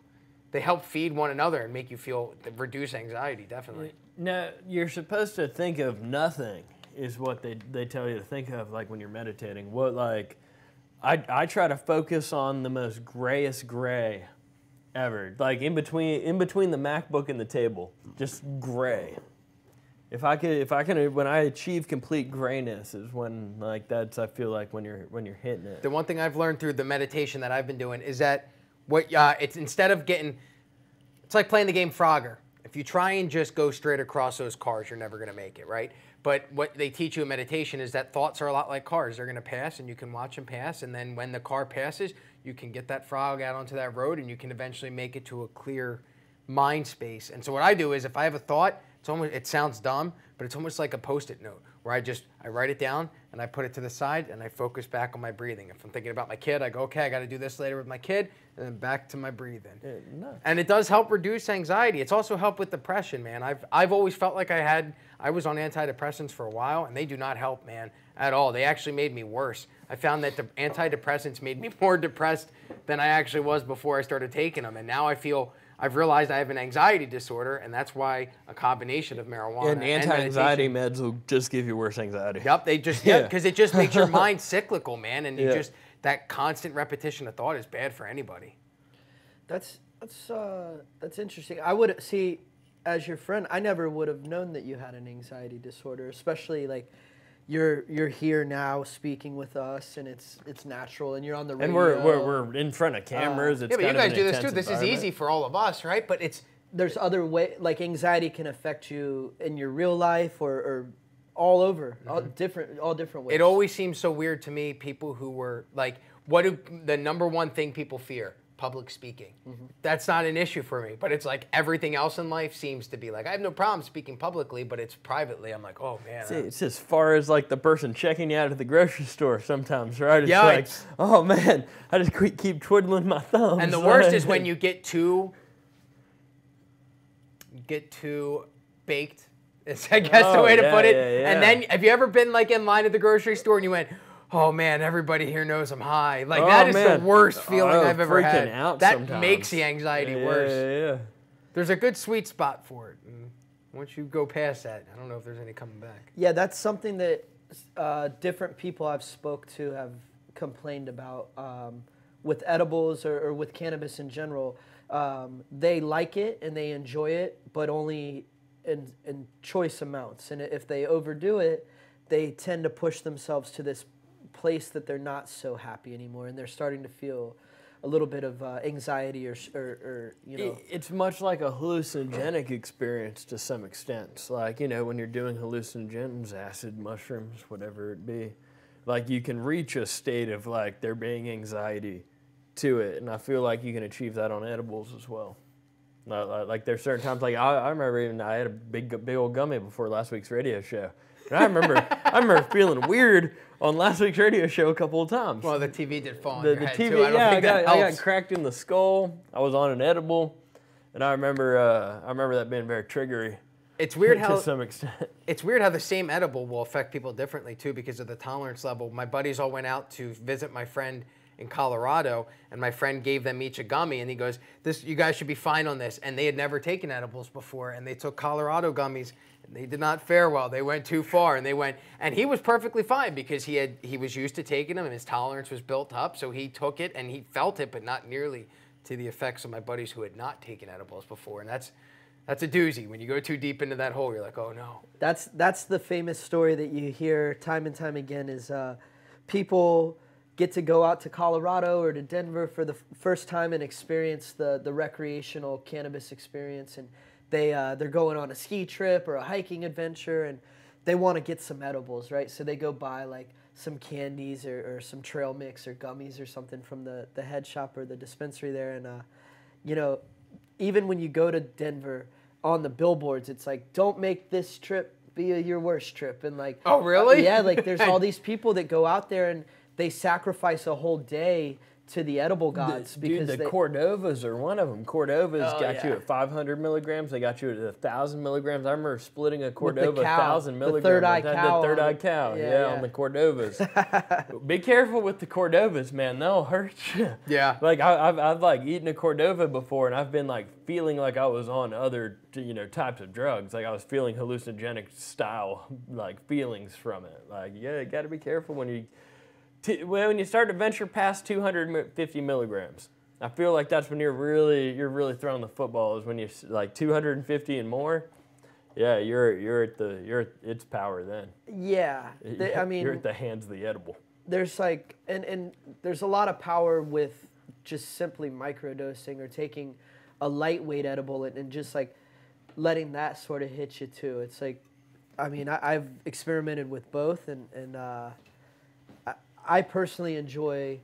C: They help feed one another and make you feel, reduce anxiety, definitely.
A: No, you're supposed to think of nothing is what they tell you to think of, like when you're meditating. What, like, I try to focus on the most grayest gray ever, like in between the MacBook and the table, just gray. If I can, when I achieve complete grayness is when, like, that's, I feel like when you're hitting it.
C: The one thing I've learned through the meditation that I've been doing is that it's instead of it's like playing the game Frogger. If you try and just go straight across those cars, you're never going to make it, right? But what they teach you in meditation is that thoughts are a lot like cars. They're going to pass, and you can watch them pass, and then when the car passes, you can get that frog out onto that road, and you can eventually make it to a clear mind space. And so what I do is if I have a thought, it sounds dumb, but it's almost like a Post-it note where I write it down and I put it to the side and I focus back on my breathing. If I'm thinking about my kid, I go, okay, I got to do this later with my kid, and then back to my breathing.
A: No.
C: And it does help reduce anxiety. It's also helped with depression, man. I've always felt like I was on antidepressants for a while, and they do not help, man, at all. They actually made me worse. I found that the antidepressants made me more depressed than I actually was before I started taking them. And now I've realized I have an anxiety disorder, and that's why a combination of marijuana
A: And anti-anxiety
C: meditation.
A: meds will just give you worse anxiety.
C: Yep, because it just makes your mind cyclical, man, and
A: Yeah.
C: that constant repetition of thought is bad for anybody.
B: That's interesting. I would see, as your friend, I never would have known that you had an anxiety disorder, especially like you're here now speaking with us, and it's natural, and you're on the radio.
A: And we're in front of cameras. It's
C: yeah, but you
A: kind of
C: guys
A: an
C: do this
A: intense
C: too. This is
A: environment.
C: easy for all of us, right? But
B: there's other way, like anxiety can affect you in your real life or all over, all different ways.
C: it always seems so weird to me, people who were like, what do the number one thing people fear? Public speaking. That's not an issue for me, but it's like everything else in life seems to be like, I have no problem speaking publicly, but it's privately. I'm like, oh man.
A: It's as far as like the person checking you out at the grocery store sometimes, right? It's
C: Yeah,
A: like, oh man, I just keep twiddling my thumbs.
C: And the worst is when you get too baked. Is I guess the way to put it.
A: Yeah.
C: And then, have you ever been like in line at the grocery store and you went, oh man, everybody here knows I'm high. Like that is the worst feeling I've ever had. That
A: sometimes.
C: makes the anxiety worse.
A: Yeah.
C: There's a good sweet spot for it. And once you go past that, I don't know if there's any coming back.
B: Yeah, that's something that different people I've spoke to have complained about with edibles or with cannabis in general. They like it and they enjoy it, but only in choice amounts. And if they overdo it, they tend to push themselves to this place that they're not so happy anymore, and they're starting to feel a little bit of anxiety or you know.
A: It's much like a hallucinogenic experience to some extent. It's like, you know, when you're doing hallucinogens, acid, mushrooms, whatever it be, like you can reach a state of like there being anxiety to it, and I feel like you can achieve that on edibles as well. Like there's certain times, like I remember even I had a big old gummy before last week's radio show. And I remember feeling weird on last week's radio show a couple of times.
C: Well, the TV did fall on
A: The
C: your head
A: TV,
C: too. I don't think that
A: I
C: helps.
A: got cracked in the skull. I was on an edible, and I remember that being very triggery.
C: It's weird how
A: to some extent.
C: It's weird how the same edible will affect people differently too because of the tolerance level. My buddies all went out to visit my friend in Colorado, and my friend gave them each a gummy, and he goes, you guys should be fine on this. And they had never taken edibles before, and they took Colorado gummies, and they did not fare well. They went too far, and he was perfectly fine because he was used to taking them, and his tolerance was built up, so he took it, and he felt it, but not nearly to the effects of my buddies who had not taken edibles before, and that's a doozy. When you go too deep into that hole, you're like, oh no.
B: That's the famous story that you hear time and time again is people get to go out to Colorado or to Denver for the first time and experience the recreational cannabis experience, and they're going on a ski trip or a hiking adventure, and they want to get some edibles, right? So they go buy like some candies or some trail mix or gummies or something from the head shop or the dispensary there, and you know, even when you go to Denver, on the billboards, it's like, don't make this trip be your worst trip, and like,
C: oh really?
B: Yeah, like there's all these people that go out there and they sacrifice a whole day to the edible gods because
A: the Cordovas are one of them. Cordovas got you
B: yeah.
A: at 500 milligrams. They got you at 1,000 milligrams. I remember splitting a Cordova
B: the cow,
A: 1,000 milligrams.
B: The third-eye cow.
A: The third-eye cow, yeah, on the Cordovas. Be careful with the Cordovas, man. They'll hurt you.
C: Yeah.
A: Like I've like eaten a Cordova before, and I've been like feeling like I was on other types of drugs. Like I was feeling hallucinogenic style like feelings from it. Like you got to be careful when you start to venture past 250 milligrams. I feel like that's when you're really throwing the football. Is when you're like 250 and more. Yeah, you're at its power then.
B: Yeah, I mean,
A: you're at the hands of the edible.
B: There's like and there's a lot of power with just simply microdosing or taking a lightweight edible and just like letting that sort of hit you too. It's like, I mean, I've experimented with both and I personally enjoy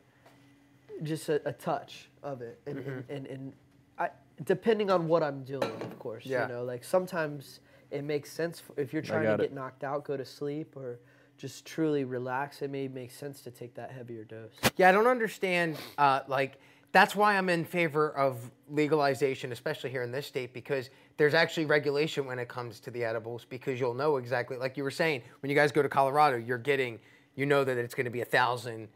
B: just a touch of it, and I, depending on what I'm doing, of course.
C: Yeah.
B: You know, like sometimes it makes sense if you're trying to get knocked out, go to sleep, or just truly relax. It may make sense to take that heavier dose.
C: Yeah, I don't understand. Like that's why I'm in favor of legalization, especially here in this state, because there's actually regulation when it comes to the edibles, because you'll know exactly, like you were saying, when you guys go to Colorado, you know that it's going to be 1,000,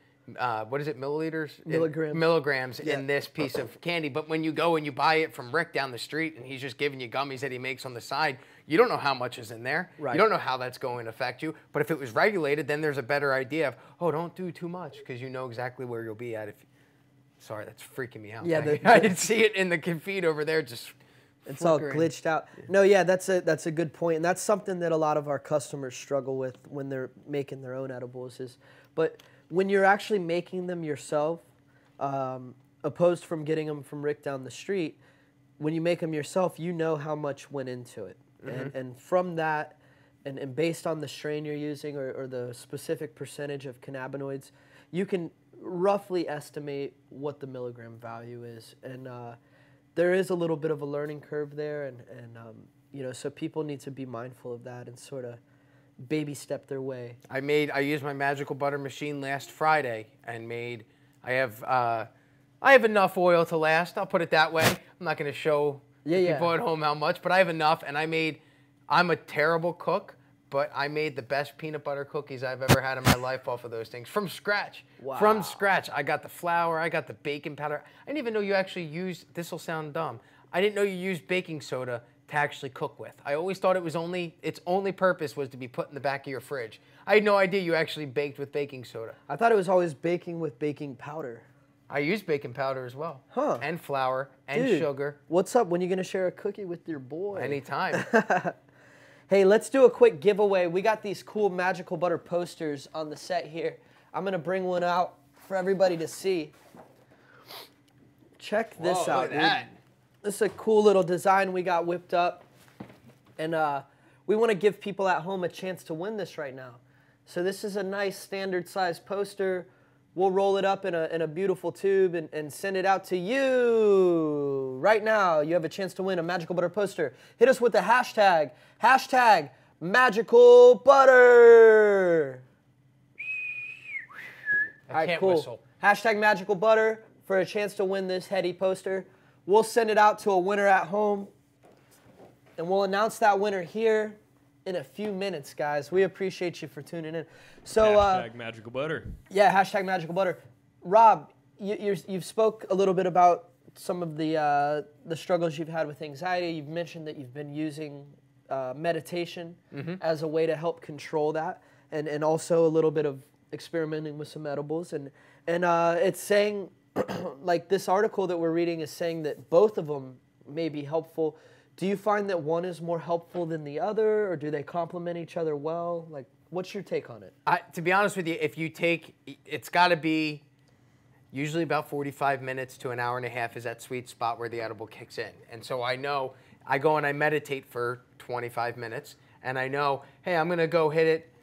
C: what is it, milliliters? Milligrams in this piece of candy. But when you go and you buy it from Rick down the street and he's just giving you gummies that he makes on the side, you don't know how much is in there.
B: Right.
C: You don't know how that's going to affect you. But if it was regulated, then there's a better idea of, oh, don't do too much, because you know exactly where you'll be at. Sorry, that's freaking me out.
B: Yeah,
C: I didn't see it in the feed over there. Just
B: it's all
C: flickering.
B: glitched out. No, yeah, that's a good point, and that's something that a lot of our customers struggle with when they're making their own edibles. But when you're actually making them yourself, opposed from getting them from Rick down the street, when you make them yourself, you know how much went into it, and from that, and based on the strain you're using or the specific percentage of cannabinoids, you can roughly estimate what the milligram value is, and there is a little bit of a learning curve there, and so people need to be mindful of that and sort of baby step their way.
C: I used my Magical Butter machine last Friday and I have enough oil to last. I'll put it that way. I'm not going to show people at home how much, but I have enough, and I'm a terrible cook, but I made the best peanut butter cookies I've ever had in my life off of those things from scratch.
B: Wow.
C: From scratch. I got the flour, I got the baking powder. I didn't even know you actually used, this will sound dumb, I didn't know you used baking soda to actually cook with. I always thought its only purpose was to be put in the back of your fridge. I had no idea you actually baked with baking soda.
B: I thought it was always baking with baking powder.
C: I use baking powder as well.
B: Huh.
C: And flour and
B: Dude,
C: sugar.
B: What's up? When are you going to share a cookie with your boy?
C: Anytime.
B: Hey, let's do a quick giveaway. We got these cool Magical Butter posters on the set here. I'm going to bring one out for everybody to see. Check this out.
C: Look at that.
B: This is a cool little design we got whipped up. And we want to give people at home a chance to win this right now. So this is a nice standard size poster. We'll roll it up in a beautiful tube and send it out to you. Right now, you have a chance to win a Magical Butter poster. Hit us with the hashtag MagicalButter. All right, cool.
C: Whistle.
B: Hashtag MagicalButter for a chance to win this heady poster. We'll send it out to a winner at home, and we'll announce that winner here in a few minutes, guys. We appreciate you for tuning in. So,
A: Hashtag Magical Butter.
B: Yeah, hashtag Magical Butter. Rob, you've spoke a little bit about some of the struggles you've had with anxiety. You've mentioned that you've been using meditation as a way to help control that, and also a little bit of experimenting with some edibles. And it's saying, like this article that we're reading is saying that both of them may be helpful. Do you find that one is more helpful than the other, or do they complement each other well? Like, what's your take on it?
C: To be honest with you, it's got to be usually about 45 minutes to an hour and a half is that sweet spot where the edible kicks in. And so I know I go and I meditate for 25 minutes, and I know, hey, I'm going to go hit it.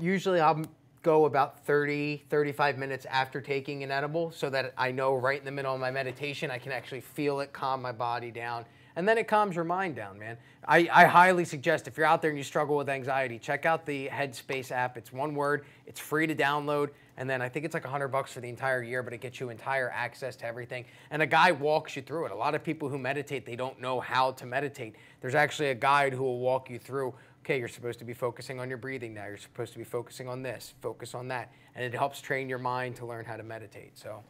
C: Usually I'll go about 30, 35 minutes after taking an edible so that I know right in the middle of my meditation I can actually feel it calm my body down. And then it calms your mind down, man. I highly suggest if you're out there and you struggle with anxiety, check out the Headspace app. It's one word. It's free to download. And then I think it's like $100 for the entire year, but it gets you entire access to everything. And a guy walks you through it. A lot of people who meditate, they don't know how to meditate. There's actually a guide who will walk you through, okay, you're supposed to be focusing on your breathing now. You're supposed to be focusing on this, focus on that. And it helps train your mind to learn how to meditate. So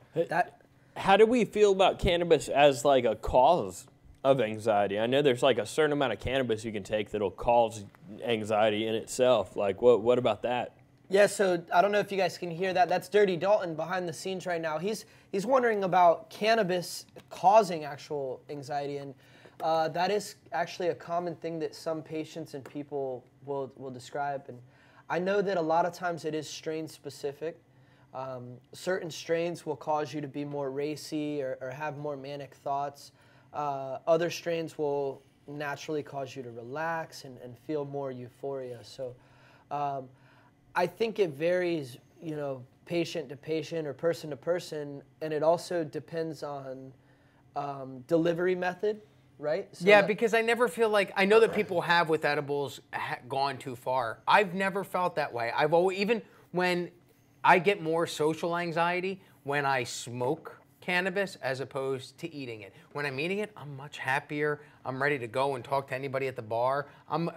A: How do we feel about cannabis as like a cause of anxiety? I know there's like a certain amount of cannabis you can take that'll cause anxiety in itself. Like, what about that?
B: Yeah, so I don't know if you guys can hear that. That's Dirty Dalton behind the scenes right now. He's wondering about cannabis causing actual anxiety, and that is actually a common thing that some patients and people will describe. And I know that a lot of times it is strain specific. Certain strains will cause you to be more racy or have more manic thoughts. Other strains will naturally cause you to relax and feel more euphoria. So I think it varies, patient to patient or person to person, and it also depends on delivery method, right? So
C: yeah, because I never feel like, I know that people have with edibles gone too far. I've never felt that way. I've always, even when I get more social anxiety when I smoke cannabis as opposed to eating it. When I'm eating it, I'm much happier. I'm ready to go and talk to anybody at the bar. I'm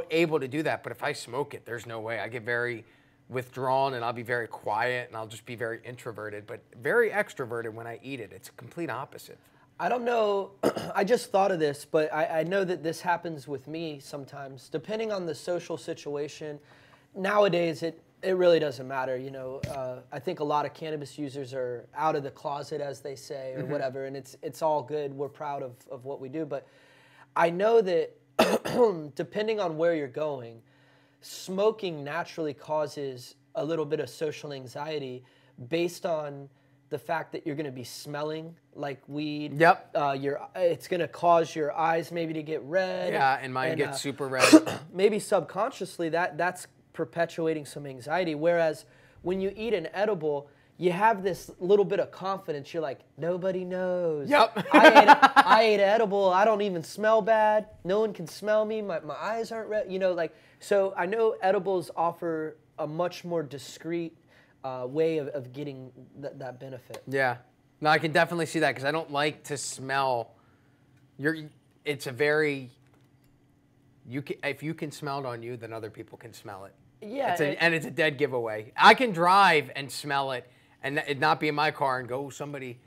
C: able to do that, but if I smoke it, there's no way. I get very withdrawn and I'll be very quiet and I'll just be very introverted, but very extroverted when I eat it. It's a complete opposite.
B: I don't know, I just thought of this, but I know that this happens with me sometimes. Depending on the social situation, nowadays It really doesn't matter, you know. I think a lot of cannabis users are out of the closet, as they say, or whatever, and it's all good. We're proud of what we do, but I know that depending on where you're going, smoking naturally causes a little bit of social anxiety based on the fact that you're going to be smelling like weed.
C: Yep.
B: It's going to cause your eyes maybe to get red.
C: Yeah, and mine gets super red.
B: Maybe subconsciously that's perpetuating some anxiety. Whereas when you eat an edible, you have this little bit of confidence. You're like, nobody knows.
C: Yep.
B: I ate an edible. I don't even smell bad. No one can smell me. My eyes aren't red. You know, like, so I know edibles offer a much more discreet way of getting that benefit.
C: Yeah. No, I can definitely see that because I don't like to smell. It's a very. If you can smell it on you, then other people can smell it.
B: Yeah.
C: And it's a dead giveaway. I can drive and smell it and it not be in my car and go, somebody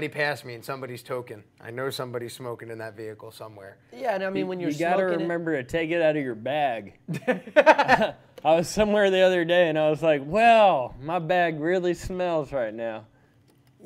C: passed me and somebody's token. I know somebody's smoking in that vehicle somewhere.
B: Yeah, and I mean, when you're
A: you got to
B: smoking
A: remember to take it out of your bag. I was somewhere the other day and I was like, well, my bag really smells right now.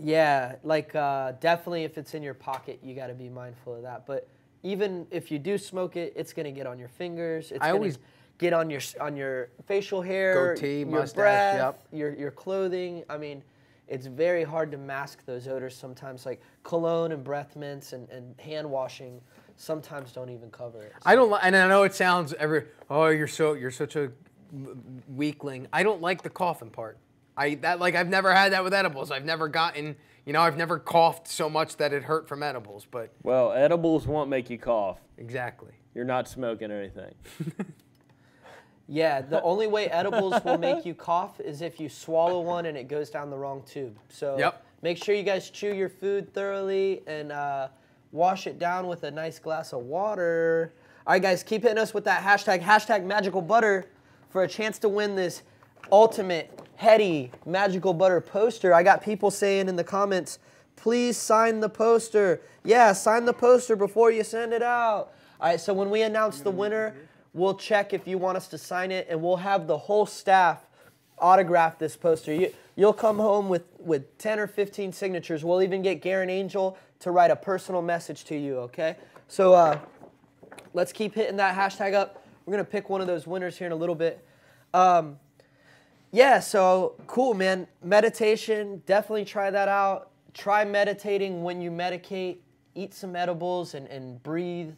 B: Yeah, like definitely if it's in your pocket, you got to be mindful of that. But even if you do smoke it, it's going to get on your fingers. It's going to get on your facial hair,
C: goatee,
B: your
C: mustache,
B: breath,
C: yep.
B: your clothing. I mean, it's very hard to mask those odors sometimes, like cologne and breath mints and hand washing sometimes don't even cover it. So.
C: I don't, and I know it sounds you're such a weakling. I don't like the coughing part. I've never had that with edibles. I've never gotten, I've never coughed so much that it hurt from edibles. But
A: well, edibles won't make you cough.
C: Exactly.
A: You're not smoking anything.
B: Yeah, the only way edibles will make you cough is if you swallow one and it goes down the wrong tube. So Make sure you guys chew your food thoroughly and wash it down with a nice glass of water. All right, guys, keep hitting us with that hashtag #MagicalButter for a chance to win this ultimate heady Magical Butter poster. I got people saying in the comments, please sign the poster. Yeah, sign the poster before you send it out. All right, so when we announce the winner, we'll check if you want us to sign it, and we'll have the whole staff autograph this poster. You'll come home with 10 or 15 signatures. We'll even get Garen Angel to write a personal message to you, okay? So let's keep hitting that hashtag up. We're going to pick one of those winners here in a little bit. Yeah, so cool, man. Meditation, definitely try that out. Try meditating when you medicate. Eat some edibles and breathe.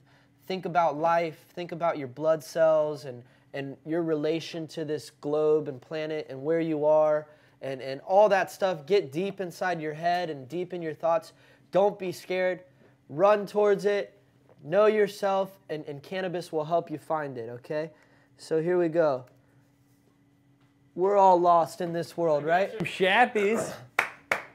B: Think about life. Think about your blood cells and your relation to this globe and planet and where you are and all that stuff. Get deep inside your head and deep in your thoughts. Don't be scared. Run towards it. Know yourself, and cannabis will help you find it, okay? So here we go. We're all lost in this world, right?
A: Some Shappies.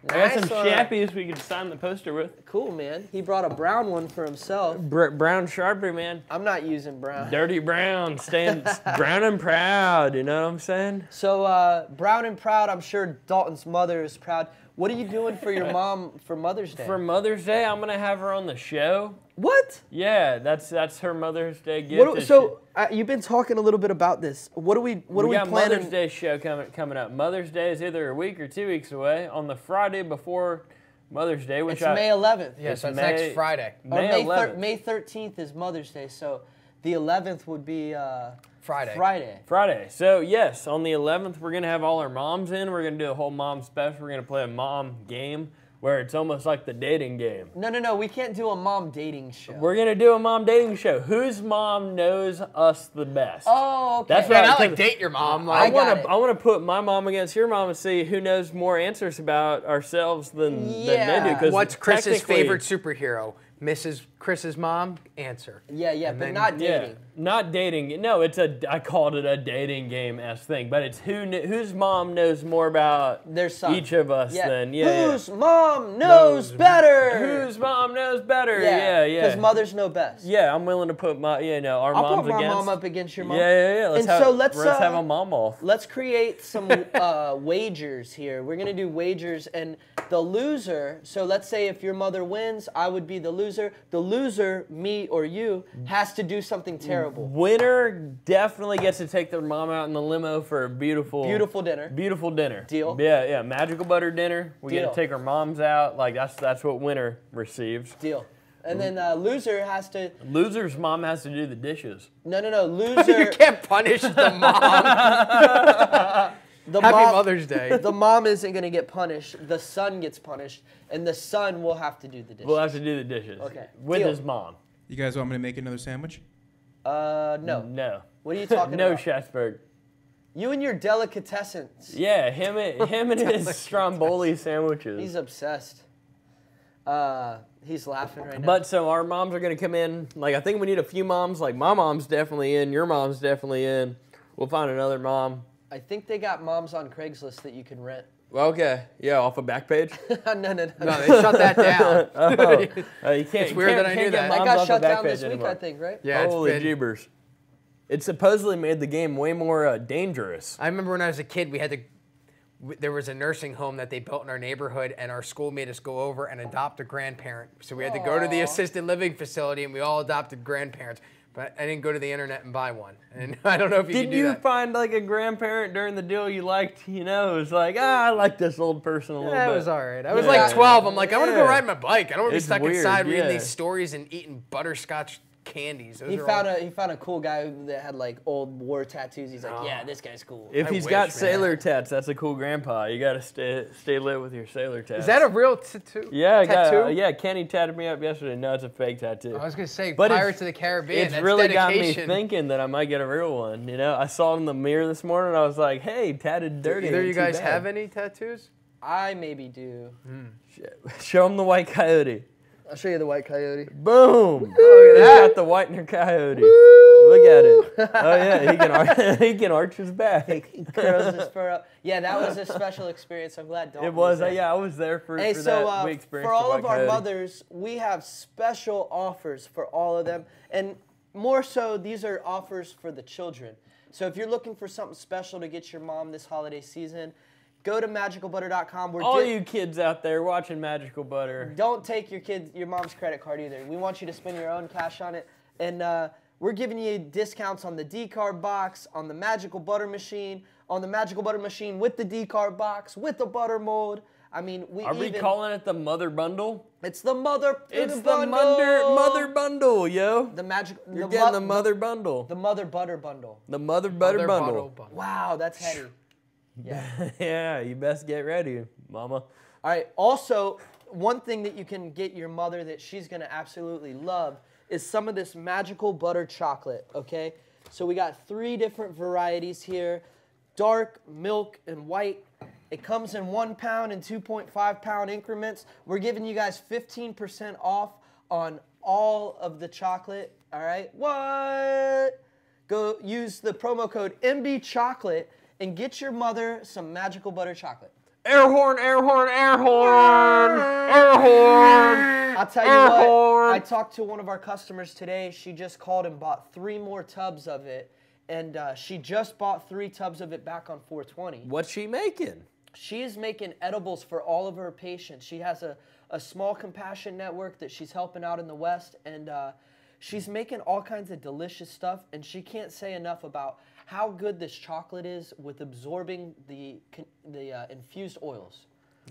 A: I got some Shappies we could sign the poster with.
B: Cool, man. He brought a brown one for himself.
A: Brown Sharpie, man.
B: I'm not using brown.
A: Dirty brown, staying brown and proud, you know what I'm saying?
B: So brown and proud, I'm sure Dalton's mother is proud. What are you doing for your mom for Mother's Day?
A: For Mother's Day, I'm going to have her on the show.
B: What?
A: Yeah, that's her Mother's Day gift.
B: You've been talking a little bit about this. What are we planning?
A: We got Mother's Day show coming up. Mother's Day is either a week or 2 weeks away. On the Friday before Mother's Day, which
B: it's May 11th.
C: Yeah, so it's next Friday.
B: May 11th. May 13th is Mother's Day, so the 11th would be Friday.
A: So yes, on the 11th, we're gonna have all our moms in. We're gonna do a whole mom special. We're gonna play a mom game where it's almost like the dating game.
B: No, we can't do a mom dating show.
A: We're gonna do a mom dating show. Whose mom knows us the best?
B: Oh, okay.
A: That's
C: not like date your mom.
A: I want to put my mom against your mom and see who knows more answers about ourselves than they do.
C: What's Chris's favorite superhero? Mrs. Chris's mom? Answer.
B: Yeah, but not dating.
A: Yeah, not dating. No, I called it a dating game-esque thing, but it's whose mom knows more about
B: their son.
A: Each of us than,
B: whose mom knows better?
A: Whose mom knows better?
B: Yeah. Because mothers know best.
A: Yeah, I'm willing to put our moms against.
B: I'll put my mom up against your mom.
A: Yeah. Let's have a mom off.
B: Let's create some wagers here. We're going to do wagers, and the loser, so let's say if your mother wins, I would be the loser. loser. The loser, me or you, has to do something terrible.
A: Winner definitely gets to take their mom out in the limo for a beautiful
B: dinner.
A: Beautiful dinner.
B: Deal.
A: Yeah, Magical Butter dinner. We get
B: Deal.
A: to take our moms out. Like that's what winner receives.
B: Deal. And then loser has to.
A: Loser's mom has to do the dishes.
B: No. Loser.
C: You can't punish the mom. Happy Mother's Day.
B: The mom isn't going to get punished. The son gets punished, and the son will have to do the dishes.
A: We'll have to do the dishes.
B: Okay.
A: With
B: Deal.
A: his mom.
D: You guys want me to make another sandwich?
B: No.
A: No.
B: What are you talking
A: No,
B: about?
A: Schätzberg.
B: You and your delicatessens.
A: Yeah, him and his Stromboli sandwiches.
B: He's obsessed. He's laughing right now.
A: But so our moms are going to come in. Like, I think we need a few moms. Like, my mom's definitely in. Your mom's definitely in. We'll find another mom.
B: I think they got moms on Craigslist that you can rent.
A: Well, okay. Yeah, off a back page.
B: No.
C: No, they shut that down.
A: You can't.
C: It's weird that I knew that.
B: That got shut down this week, I think, right?
C: Yeah,
A: Holy jeebers. It supposedly made the game way more dangerous.
C: I remember when I was a kid, there was a nursing home that they built in our neighborhood, and our school made us go over and adopt a grandparent. So we had to go to the assisted living facility, and we all adopted grandparents. But I didn't go to the internet and buy one. And I don't know if you can do that.
A: Did you find like a grandparent during the deal you liked? You know, it was like, I like this old person a little bit.
C: That was all right. I was like 12. I'm like, I want to go ride my bike. I don't want to be
A: It's
C: stuck
A: weird,
C: inside reading
A: yeah.
C: these stories and eating butterscotch candies.
B: He found a cool guy that had like old war tattoos. He's like, yeah, this guy's cool.
A: If
C: I
A: he's
C: wish,
A: got
C: man.
A: sailor tats, that's a cool grandpa. You got to stay lit with your sailor tats.
C: Is that a real tattoo?
A: Yeah,
C: tattoo?
A: yeah, Kenny tatted me up yesterday. No, it's a fake tattoo.
C: I was going to say,
A: But
C: Pirates of the Caribbean.
A: It's
C: That's
A: really
C: dedication.
A: got me thinking that I might get a real one. You know, I saw it in the mirror this morning. I was like, hey, tatted dirty.
C: Either
A: ain't
C: you
A: too
C: guys
A: bad.
C: have any tattoos?
B: I maybe do.
A: Show him the white coyote.
B: I'll show you the white coyote.
A: Boom.
C: Look at
A: He's
C: that.
A: got the whitener coyote. Look at it. Oh, yeah, he can arch his back.
B: He curls his fur up. Yeah, that was a special experience. I'm glad Dalton
A: It was,
B: there.
A: yeah, I was there for
B: Hey,
A: that.
B: so
A: We experienced
B: for all
A: the
B: of
A: white
B: our
A: coyote.
B: mothers, we have special offers for all of them. And more so, these are offers for the children. So if you're looking for something special to get your mom this holiday season, go to MagicalButter.com.
A: All you kids out there watching Magical Butter.
B: Don't take your mom's credit card either. We want you to spend your own cash on it. And we're giving you discounts on the decarb box, on the Magical Butter machine, on the Magical Butter machine with the decarb box, with the butter mold. I mean,
A: Are we calling it the Mother Bundle?
B: It's the mother.
A: It's
B: bundle.
A: the Mother Bundle, yo.
B: The magic.
A: You're getting the Mother Bundle.
B: The Mother Butter Bundle.
A: The Mother Butter Bundle.
B: Wow, that's heady. Yeah.
A: Yeah, you best get ready, mama.
B: All right. Also, one thing that you can get your mother that she's gonna absolutely love is some of this Magical Butter chocolate. Okay. So we got 3 different varieties here: dark, milk, and white. It comes in 1 pound and 2.5 pound increments. We're giving you guys 15% off on all of the chocolate. All right. What? Go use the promo code MBChocolate and get your mother some Magical Butter chocolate.
A: Air horn, air horn, air horn, air horn.
B: I'll tell you what, I talked to one of our customers today. She just called and bought 3 more tubs of it. And she just bought 3 tubs of it back on 420.
A: What's she making?
B: She is making edibles for all of her patients. She has a small compassion network that she's helping out in the West. And she's making all kinds of delicious stuff. And she can't say enough about how good this chocolate is with absorbing the infused oils.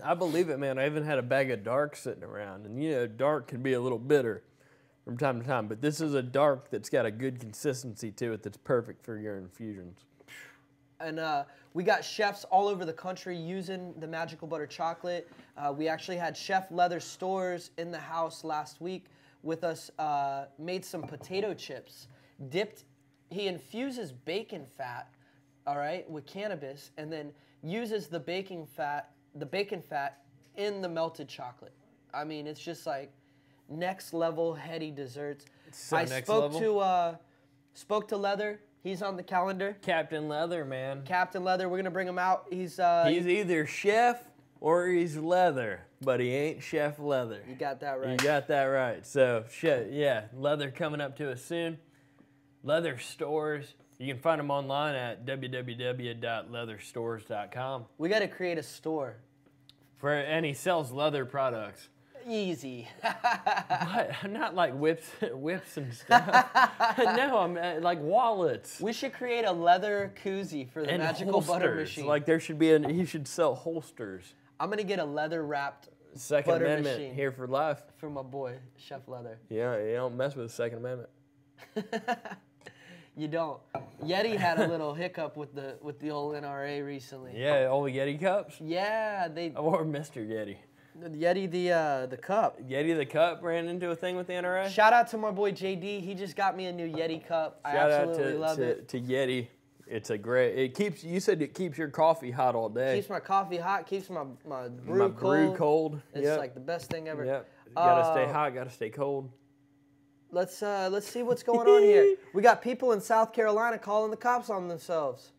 A: I believe it, man. I even had a bag of dark sitting around. And, you know, dark can be a little bitter from time to time. But this is a dark that's got a good consistency to it that's perfect for your infusions.
B: And we got chefs all over the country using the Magical Butter chocolate. We actually had Chef Leather Stores in the house last week with us, made some potato chips, he infuses bacon fat, all right, with cannabis, and then uses the bacon fat in the melted chocolate. I mean, it's just like next level heady desserts.
A: So
B: I
A: next
B: spoke
A: level?
B: to Leather. He's on the calendar.
A: Captain Leather, man.
B: Captain Leather, we're gonna bring him out. He's
A: either chef or he's leather, but he ain't Chef Leather.
B: You got that right.
A: You got that right. So, yeah, Leather coming up to us soon. Leather Stores. You can find them online at www.leatherstores.com.
B: We got to create a store.
A: And he sells leather products.
B: Easy.
A: What? Not like whips and stuff. No, I'm like wallets.
B: We should create a leather koozie for the
A: And
B: Magical Butter
A: holsters.
B: machine.
A: Like there should be he should sell holsters.
B: I'm gonna get a leather wrapped
A: Second
B: butter
A: Amendment
B: machine
A: here for life.
B: for my boy Chef Leather.
A: Yeah, you don't mess with the Second Amendment.
B: You don't. Yeti had a little hiccup with the old NRA recently.
A: Yeah, all the Yeti cups.
B: Yeah, they
A: Or Mr. Yeti.
B: Yeti the cup.
A: Yeti the cup ran into a thing with the NRA.
B: Shout out to my boy JD. He just got me a new Yeti cup. I
A: Shout out
B: absolutely love it.
A: to Yeti. It's a great. It keeps. You said it keeps your coffee hot all day.
B: Keeps my coffee hot. Keeps my brew
A: My
B: cold.
A: brew cold.
B: It's
A: Yep.
B: like the best thing ever.
A: Yep. Gotta stay hot. Gotta stay cold.
B: Let's see what's going on here. We got people in South Carolina calling the cops on themselves.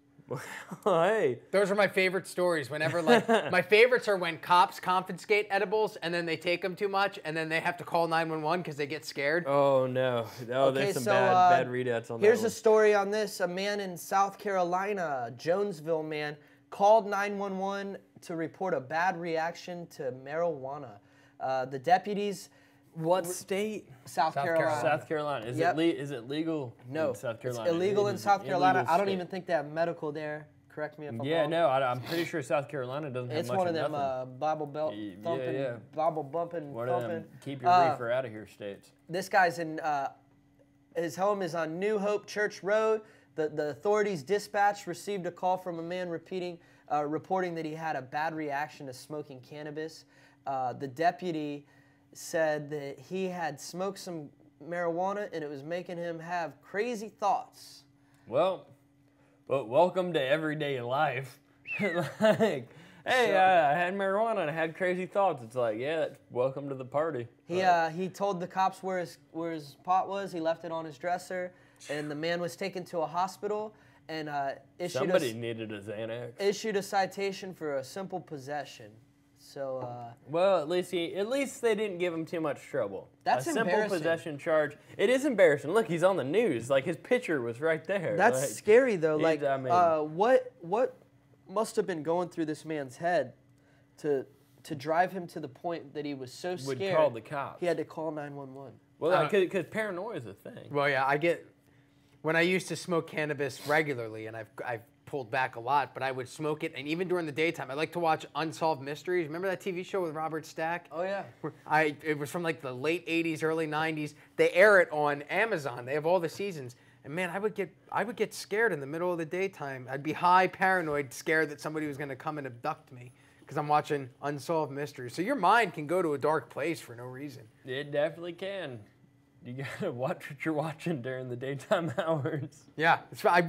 A: Hey.
C: Those are my favorite stories. Whenever, like, my favorites are when cops confiscate edibles and then they take them too much and then they have to call 911 because they get scared.
A: Oh no. Oh,
B: Okay,
A: there's some
B: so,
A: bad readouts on
B: Here's
A: that
B: a story on this. A man in South Carolina, Jonesville man, called 911 to report a bad reaction to marijuana. The deputies.
A: What state?
B: South Carolina.
A: South Carolina. Is
B: Yep.
A: is it legal
B: No,
A: in South Carolina?
B: it's illegal
A: It
B: in
A: is
B: South
A: an
B: Carolina.
A: illegal
B: I don't
A: state.
B: even think they have medical there. Correct me if I'm
A: Yeah,
B: wrong.
A: no, I'm pretty sure South Carolina doesn't have
B: It's
A: much
B: one of them
A: nothing.
B: Bible belt
A: Yeah,
B: thumping,
A: yeah.
B: Bible bumping,
A: One of
B: thumping.
A: them keep your reefer out of here states.
B: This guy's in. His home is on New Hope Church Road. The authorities dispatch received a call from a man reporting that he had a bad reaction to smoking cannabis. The deputy said that he had smoked some marijuana and it was making him have crazy thoughts.
A: Well, but welcome to everyday life. Like, hey, I had marijuana and I had crazy thoughts. It's like, yeah, welcome to the party.
B: He told the cops where his pot was. He left it on his dresser, and the man was taken to a hospital and
A: Somebody needed a Xanax.
B: issued a citation for a simple possession. So
A: Well, at least they didn't give him too much trouble.
B: That's
A: a simple
B: embarrassing.
A: possession charge. It is embarrassing. Look, he's on the news. Like his picture was right there.
B: that's
A: Like,
B: scary though.
A: he's-
B: Like
A: I mean-
B: what must have been going through this man's head to drive him to the point that he was so scared
A: Would call the cops.
B: he had to call 911.
A: Well, because paranoia is a thing.
C: Well, yeah, when I used to smoke cannabis regularly, and I've pulled back a lot, but I would smoke it, and even during the daytime, I like to watch Unsolved Mysteries. Remember that TV show with Robert Stack?
B: Oh yeah.
C: It was from like the late 80s, early 90s. They air it on Amazon. They have all the seasons. And man, I would get scared in the middle of the daytime. I'd be high, paranoid, scared that somebody was going to come and abduct me because I'm watching Unsolved Mysteries. So your mind can go to a dark place for no reason.
A: It definitely can. You gotta watch what you're watching during the daytime hours.
C: Yeah, I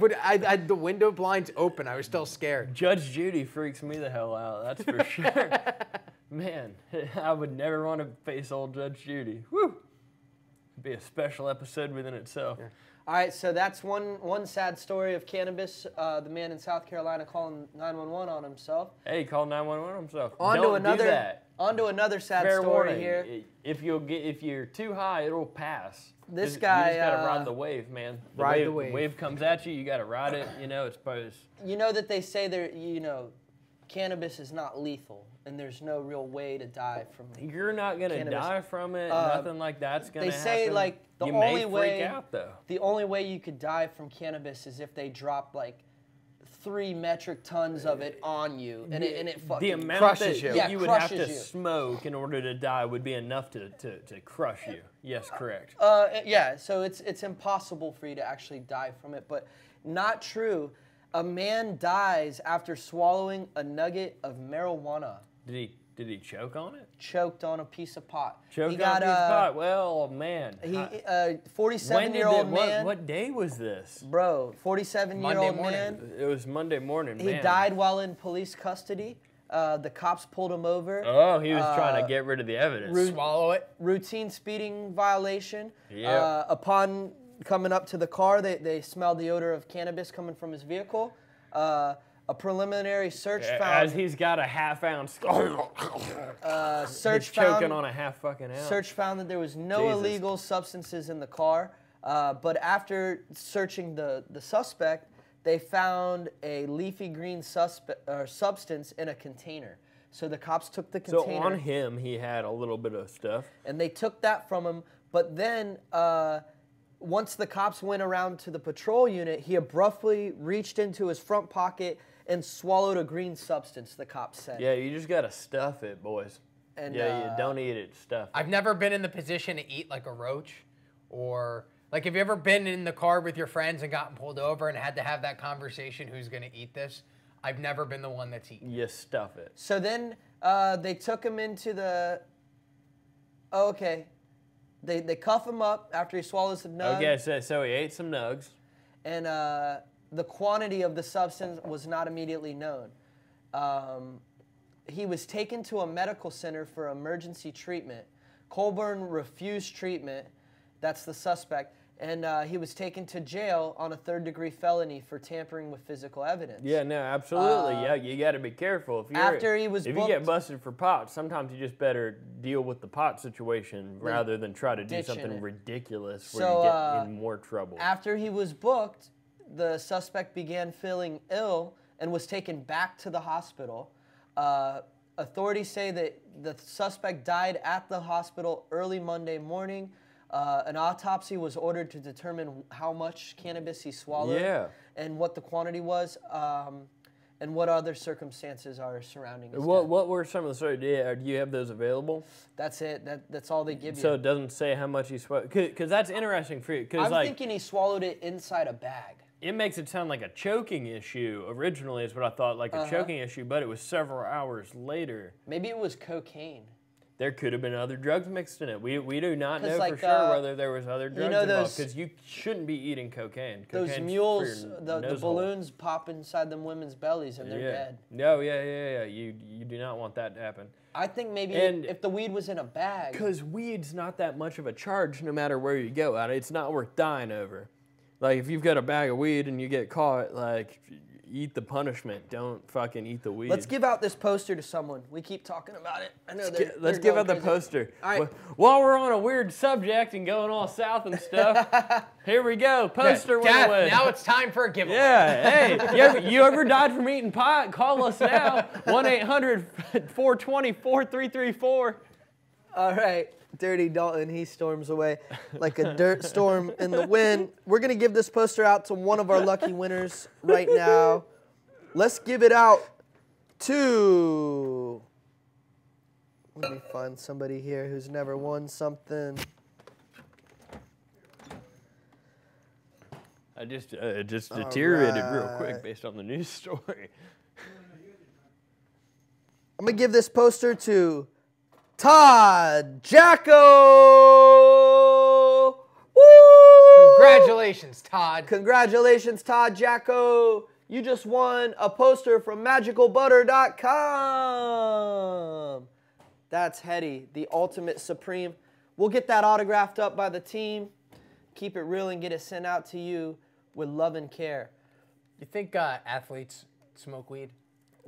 C: had the window blinds open. I was still scared.
A: Judge Judy freaks me the hell out. That's for sure. Man, I would never want to face old Judge Judy. Woo! It'd be a special episode within itself.
C: Yeah.
B: All right, so that's one sad story of cannabis. The man in South Carolina calling 911 on himself.
A: Hey, call 911 himself.
B: On
A: Don't
B: to
A: do that.
B: another sad
A: Fair
B: story
A: warning.
B: here.
A: If you're too high, it'll pass.
B: This
A: You
B: guy,
A: just gotta ride the wave, man.
C: Ride the wave.
A: The wave comes at you. You gotta ride it. It's supposed.
B: You know that they say cannabis is not lethal, and there's no real way to die from it.
A: You're not gonna
B: Cannabis.
A: die from it. Nothing like that's gonna
B: They
A: happen.
B: say like
A: you may freak out though.
B: the only way you could die from cannabis is if they drop like 3 metric tons of it on you, and it fucking
A: The amount
C: crushes
A: that
C: you.
B: Yeah,
A: you would have
B: crushes
A: to
B: you.
A: smoke in order to die would be enough to crush you. Yes, correct.
B: Yeah, so it's impossible for you to actually die from it, but not true. A man dies after swallowing a nugget of marijuana.
A: Did he choke on it?
B: Choked on a piece of pot.
A: Choked on a piece of pot. Well, man.
B: He,
A: When
B: 47-year-old man.
A: What day was this?
B: Bro, 47-year-old
C: Monday
B: man.
A: It was Monday morning.
B: He
A: man.
B: died while in police custody. The cops pulled him over.
A: Oh, he was trying to get rid of the evidence.
C: Swallow it.
B: Routine speeding violation.
A: Yep.
B: Upon coming up to the car, they smelled the odor of cannabis coming from his vehicle. A preliminary search
A: As
B: found.
A: he's got a half-ounce.
B: Search
A: He's choking
B: found.
A: on a half fucking ounce.
B: Search found that there was no
A: Jesus.
B: illegal substances in the car, but after searching the suspect, they found a leafy green substance in a container. So the cops took the container.
A: So on him, he had a little bit of stuff.
B: And they took that from him. But then once the cops went around to the patrol unit, he abruptly reached into his front pocket and swallowed a green substance, the cops said.
A: Yeah, you just got to stuff it, boys.
B: And,
A: yeah, you don't eat it, stuff it.
C: I've never been in the position to eat like a roach, or like, have you ever been in the car with your friends and gotten pulled over and had to have that conversation, who's going to eat this? I've never been the one that's eaten.
A: You stuff it.
B: So then they took him into the, They cuff him up after he swallows some nugs.
A: Okay, so he ate some nugs.
B: And the quantity of the substance was not immediately known. He was taken to a medical center for emergency treatment. Colburn refused treatment. That's the suspect. And he was taken to jail on a third-degree felony for tampering with physical evidence.
A: Yeah, no, absolutely. Yeah, you got to be careful. If you get busted for pot, sometimes you just better deal with the pot situation rather than try to do something ridiculous where you get in more trouble.
B: After he was booked, the suspect began feeling ill and was taken back to the hospital. Authorities say that the suspect died at the hospital early Monday morning. An autopsy was ordered to determine how much cannabis he swallowed and what the quantity was, and what other circumstances are surrounding his death.
A: What were some of the stories? Do you have those available?
B: That's it. That's all they give you.
A: So it doesn't say how much he swallowed? Because that's interesting for you.
B: I'm thinking he swallowed it inside a bag.
A: It makes it sound like a choking issue. Originally is what I thought, like a choking issue, but it was several hours later.
B: Maybe it was cocaine.
A: There could have been other drugs mixed in it. We do not know for sure whether there was other drugs involved, because you shouldn't be eating cocaine.
B: Those mules, the balloons pop inside them women's bellies and they're dead.
A: No, yeah. You do not want that to happen.
B: I think maybe if the weed was in a bag.
A: Because weed's not that much of a charge no matter where you go. It's not worth dying over. Like, if you've got a bag of weed and you get caught, like, eat the punishment. Don't fucking eat the weed.
B: Let's give out this poster to someone. We keep talking about it. I know
A: let's give out the poster.
B: All right.
A: While we're on a weird subject and going all south and stuff, here we go. Poster went away.
C: Now it's time for a giveaway.
A: Yeah. Hey, you ever died from eating pot? Call us now. 1-800-420-4334.
B: All right. Dirty Dalton, he storms away like a dirt storm in the wind. We're going to give this poster out to one of our lucky winners right now. Let's give it out to... Let me find somebody here who's never won something.
A: I just deteriorated real quick based on the news story.
B: I'm going to give this poster to Todd Jacko! Woo!
C: Congratulations, Todd.
B: Congratulations, Todd Jacko. You just won a poster from MagicalButter.com. That's heady, the ultimate supreme. We'll get that autographed up by the team. Keep it real and get it sent out to you with love and care.
C: You think athletes smoke weed?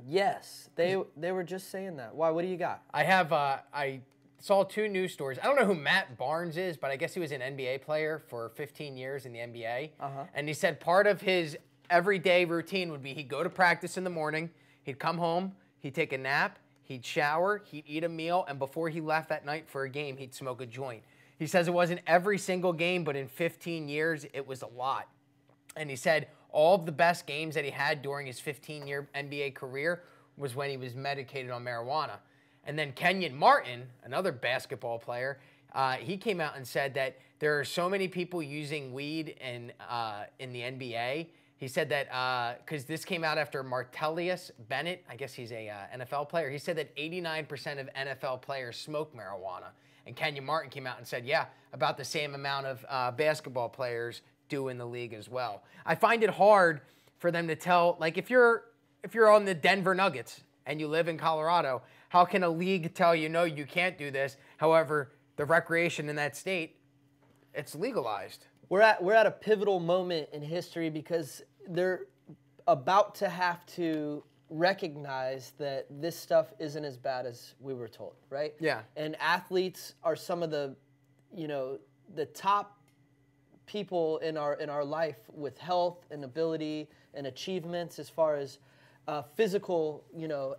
B: Yes, they were just saying that. Why? What do you got?
C: I saw two news stories. I don't know who Matt Barnes is, but I guess he was an NBA player for 15 years in the NBA. And he said part of his everyday routine would be he'd go to practice in the morning, he'd come home, he'd take a nap, he'd shower, he'd eat a meal, and before he left that night for a game, he'd smoke a joint. He says it wasn't every single game, but in 15 years, it was a lot. And he said all of the best games that he had during his 15-year NBA career was when he was medicated on marijuana. And then Kenyon Martin, another basketball player, he came out and said that there are so many people using weed in the NBA. He said that, because this came out after Martellus Bennett, I guess he's a NFL player, he said that 89% of NFL players smoke marijuana. And Kenyon Martin came out and said, yeah, about the same amount of basketball players do in the league as well. I find it hard for them to tell, like, if you're on the Denver Nuggets and you live in Colorado, how can a league tell you, no, you can't do this? However, the recreation in that state, it's legalized.
B: We're at a pivotal moment in history because they're about to have to recognize that this stuff isn't as bad as we were told, right?
C: Yeah.
B: And athletes are some of the, the top people in our life with health and ability and achievements as far as physical,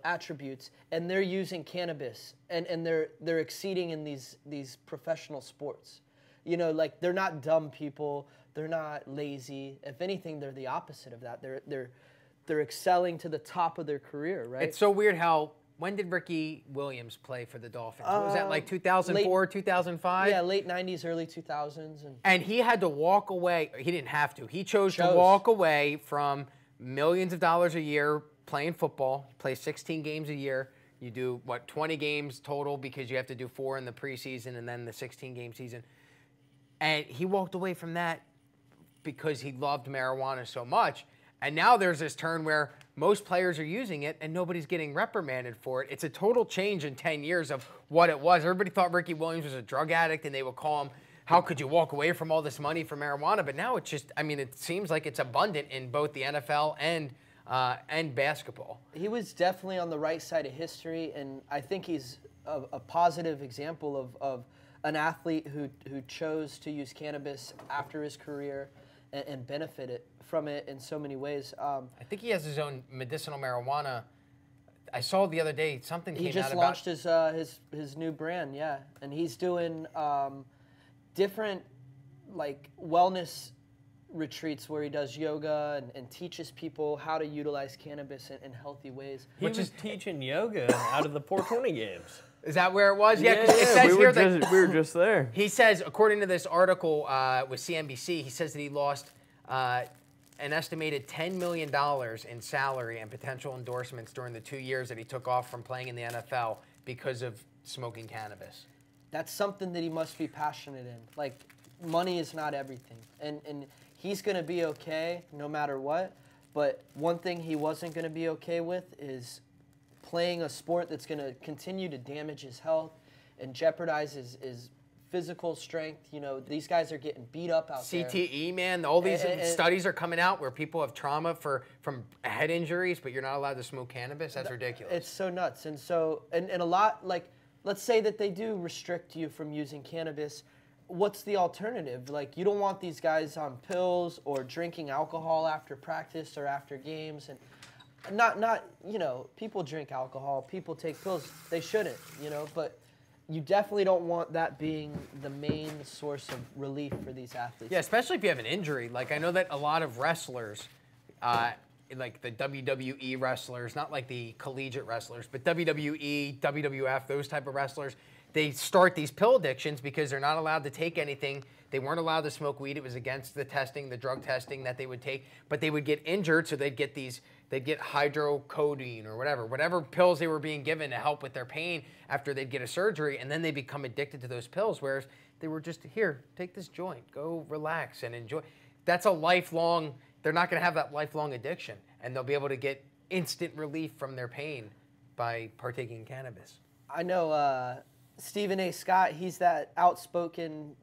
B: attributes, and they're using cannabis, and they're exceeding in these professional sports. Like they're not dumb people, they're not lazy. If anything, they're the opposite of that. They're excelling to the top of their career, right?
C: It's so weird how. When did Ricky Williams play for the Dolphins? What was that, like 2004, 2005?
B: Yeah, late 90s, early 2000s.
C: And he had to walk away. He didn't have to. He chose to walk away from millions of dollars a year playing football. You play 16 games a year. You do, 20 games total because you have to do 4 in the preseason and then the 16-game season. And he walked away from that because he loved marijuana so much. And now there's this turn where most players are using it and nobody's getting reprimanded for it. It's a total change in 10 years of what it was. Everybody thought Ricky Williams was a drug addict and they would call him, how could you walk away from all this money for marijuana? But now it's just, it seems like it's abundant in both the NFL and basketball.
B: He was definitely on the right side of history, and I think he's a positive example of an athlete who chose to use cannabis after his career and benefited from it in so many ways.
C: I think he has his own medicinal marijuana. I saw the other day something came out about.
B: He just launched his new brand, yeah, and he's doing different wellness retreats where he does yoga and teaches people how to utilize cannabis in healthy ways.
A: He was teaching yoga out of the 420 games.
C: Is that where it was?
A: Yeah,
C: it says
A: we were just there.
C: He says, according to this article with CNBC, he says that he lost an estimated $10 million in salary and potential endorsements during the 2 years that he took off from playing in the NFL because of smoking cannabis.
B: That's something that he must be passionate in. Money is not everything. And he's going to be okay no matter what. But one thing he wasn't going to be okay with is playing a sport that's going to continue to damage his health and jeopardize his physical strength. These guys are getting beat up out there.
C: CTE, man. All these studies are coming out where people have trauma from head injuries, but you're not allowed to smoke cannabis. That's ridiculous.
B: It's so nuts. And so, and a lot, let's say that they do restrict you from using cannabis. What's the alternative? You don't want these guys on pills or drinking alcohol after practice or after games. And not people drink alcohol, people take pills. They shouldn't, but you definitely don't want that being the main source of relief for these athletes.
C: Yeah, especially if you have an injury. I know that a lot of wrestlers, the WWE wrestlers, not like the collegiate wrestlers, but WWE, WWF, those type of wrestlers, they start these pill addictions because they're not allowed to take anything. They weren't allowed to smoke weed. It was against the testing, the drug testing that they would take. But they would get injured, so they'd get hydrocodone or whatever pills they were being given to help with their pain after they'd get a surgery, and then they become addicted to those pills, whereas they were just, here, take this joint, go relax and enjoy. That's a lifelong, they're not going to have that lifelong addiction, and they'll be able to get instant relief from their pain by partaking in cannabis.
B: I know Stephen A. Scott, he's that outspoken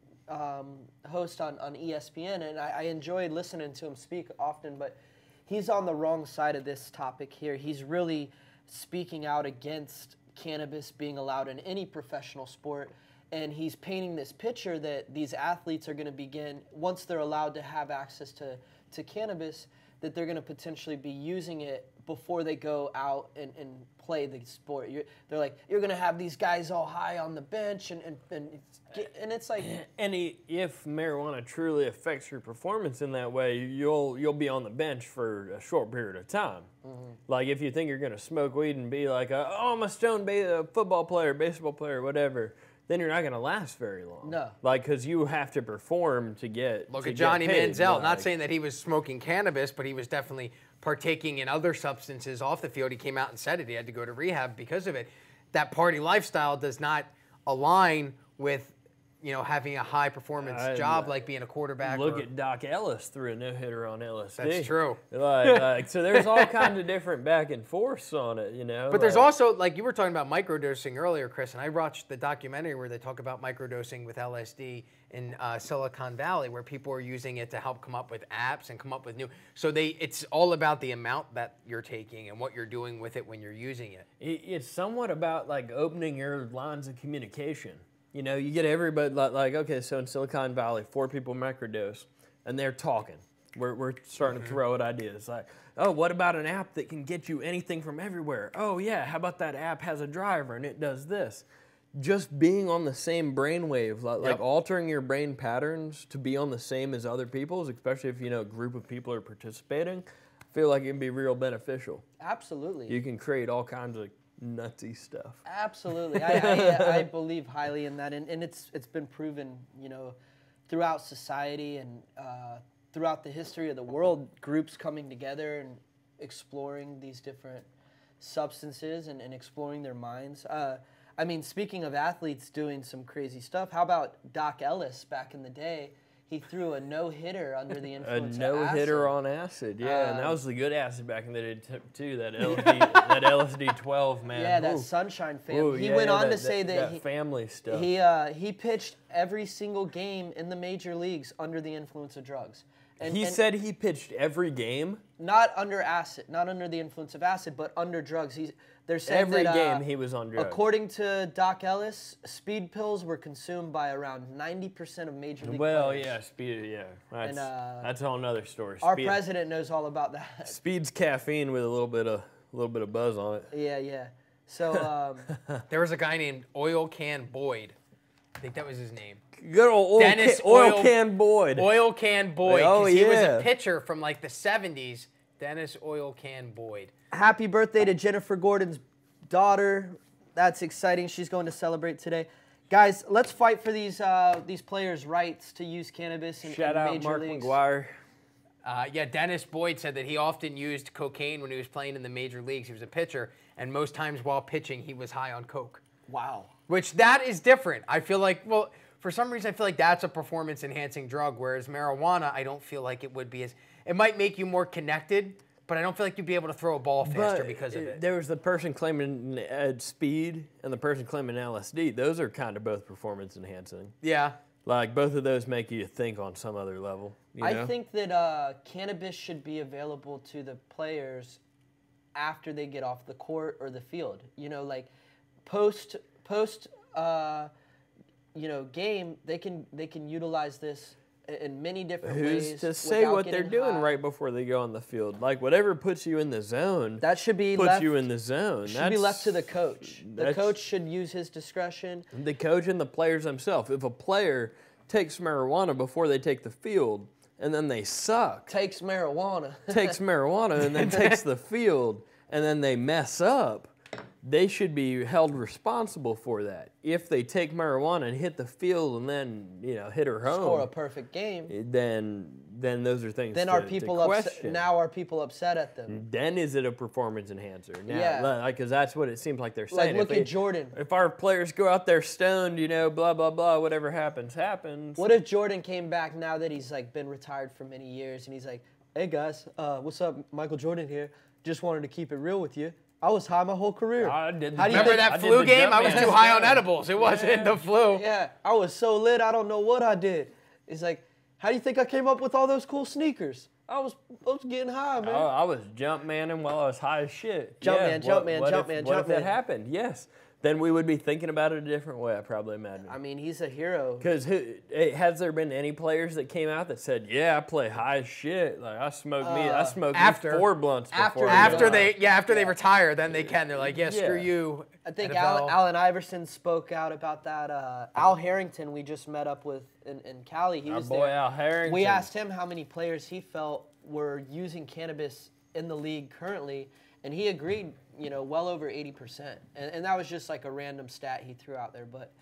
B: host on ESPN, and I enjoy listening to him speak often, but he's on the wrong side of this topic here. He's really speaking out against cannabis being allowed in any professional sport, and he's painting this picture that these athletes are going to begin, once they're allowed to have access to cannabis, that they're going to potentially be using it before they go out and play the sport. They're like, you're going to have these guys all high on the bench, and it's like...
A: And if marijuana truly affects your performance in that way, you'll be on the bench for a short period of time. Mm-hmm. If you think you're going to smoke weed and be like, I'm a stoned football player, baseball player, whatever, then you're not going to last very long.
B: No.
A: Because you have to perform to get
C: Look at Johnny Manziel. Not saying that he was smoking cannabis, but he was definitely partaking in other substances off the field. He came out and said it. He had to go to rehab because of it. That party lifestyle does not align with having a high-performance job like being a quarterback.
A: Look at Doc Ellis threw a no-hitter on LSD.
C: That's true.
A: So there's all kinds of different back and forths on it,
C: But there's also, you were talking about microdosing earlier, Chris, and I watched the documentary where they talk about microdosing with LSD in Silicon Valley, where people are using it to help come up with apps and come up with new. So it's all about the amount that you're taking and what you're doing with it when you're using it.
A: It's somewhat about opening your lines of communication. You get everybody okay, so in Silicon Valley, 4 people microdose, and they're talking. We're starting to throw out ideas like, oh, what about an app that can get you anything from everywhere? Oh yeah, how about that app has a driver and it does this? Just being on the same brainwave, like altering your brain patterns to be on the same as other people's, especially if a group of people are participating, I feel like it can be real beneficial.
B: Absolutely.
A: You can create all kinds of nutsy stuff.
B: Absolutely. I believe highly in that, and it's been proven, throughout society and throughout the history of the world, groups coming together and exploring these different substances and exploring their minds. I mean, speaking of athletes doing some crazy stuff, how about Doc Ellis back in the day? He threw a no-hitter under the influence of acid.
A: A no-hitter on acid, yeah. And that was the good acid back in the day, too, that LSD-12, man.
B: Yeah, that Sunshine family. He went on to say that
A: family stuff.
B: He pitched every single game in the major leagues under the influence of drugs.
A: And he said he pitched every game?
B: Not under acid, not under the influence of acid, but under drugs. They're saying
A: every game he was on drugs.
B: According to Doc Ellis, speed pills were consumed by around 90% of major league players.
A: Yeah, speed, yeah. That's a whole nother story.
B: Our president knows all about that.
A: Speed's caffeine with a little bit of buzz on it.
B: Yeah. So
C: there was a guy named Oil Can Boyd. I think that was his name.
A: Good old Oil Can Boyd.
C: Oil Can Boyd.
A: Oh, yeah.
C: He was a pitcher from like the 70s. Dennis Oil Can Boyd.
B: Happy birthday to Jennifer Gordon's daughter. That's exciting. She's going to celebrate today. Guys, let's fight for these players' rights to use cannabis in
A: Shout out
B: major
A: Mark
B: leagues.
A: McGuire.
C: Dennis Boyd said that he often used cocaine when he was playing in the major leagues. He was a pitcher, and most times while pitching, he was high on coke.
B: Wow.
C: Which that is different. I feel like, for some reason, I feel like that's a performance-enhancing drug, whereas marijuana, I don't feel like it would be as... It might make you more connected, but I don't feel like you'd be able to throw a ball faster because of it.
A: There was the person claiming speed and the person claiming LSD. Those are kind of both performance-enhancing.
C: Yeah.
A: Like, both of those make you think on some other level.
B: I think that cannabis should be available to the players after they get off the court or the field. Like post game, they can utilize this in many different ways.
A: Who's to say what they're doing right before they go on the field? Like, whatever puts you in the zone,
B: that should be
A: puts you in the zone.
B: Should be left to the coach. The coach should use his discretion.
A: The coach and the players themselves. If a player takes marijuana before they take the field, and then they suck.
B: Takes marijuana
A: and then takes the field, and then they mess up. They should be held responsible for that. If they take marijuana and hit the field and then hit her home,
B: score a perfect game,
A: then those are things.
B: Then
A: are
B: people upset? Now are people upset at them?
A: Then is it a performance enhancer? Now,
B: yeah,
A: because that's what it seems like they're saying.
B: Like look at Jordan.
A: If our players go out there stoned, blah blah blah, whatever happens.
B: What if Jordan came back now that he's been retired for many years and he's like, "Hey guys, what's up? Michael Jordan here. Just wanted to keep it real with you. I was high my whole career."
C: Remember that flu game? I was too high on edibles. It wasn't the flu.
B: Yeah, I was so lit, I don't know what I did. It's like, how do you think I came up with all those cool sneakers? I was getting high, man.
A: I was jump manning while I was high as shit.
B: Jump man.
A: What if that happened? Yes. Then we would be thinking about it a different way, I probably imagine.
B: I mean, he's a hero.
A: Because has there been any players that came out that said, "Yeah, I play high as shit. Like I smoked 4 blunts before."
C: After they retire, then they can. They're like, "Yeah, screw you."
B: I think Allen Iverson spoke out about that. Al Harrington, we just met up with in Cali. He was there. Our boy
A: Al Harrington.
B: We asked him how many players he felt were using cannabis in the league currently, and he agreed. Well over 80%, and that was just like a random stat he threw out there. But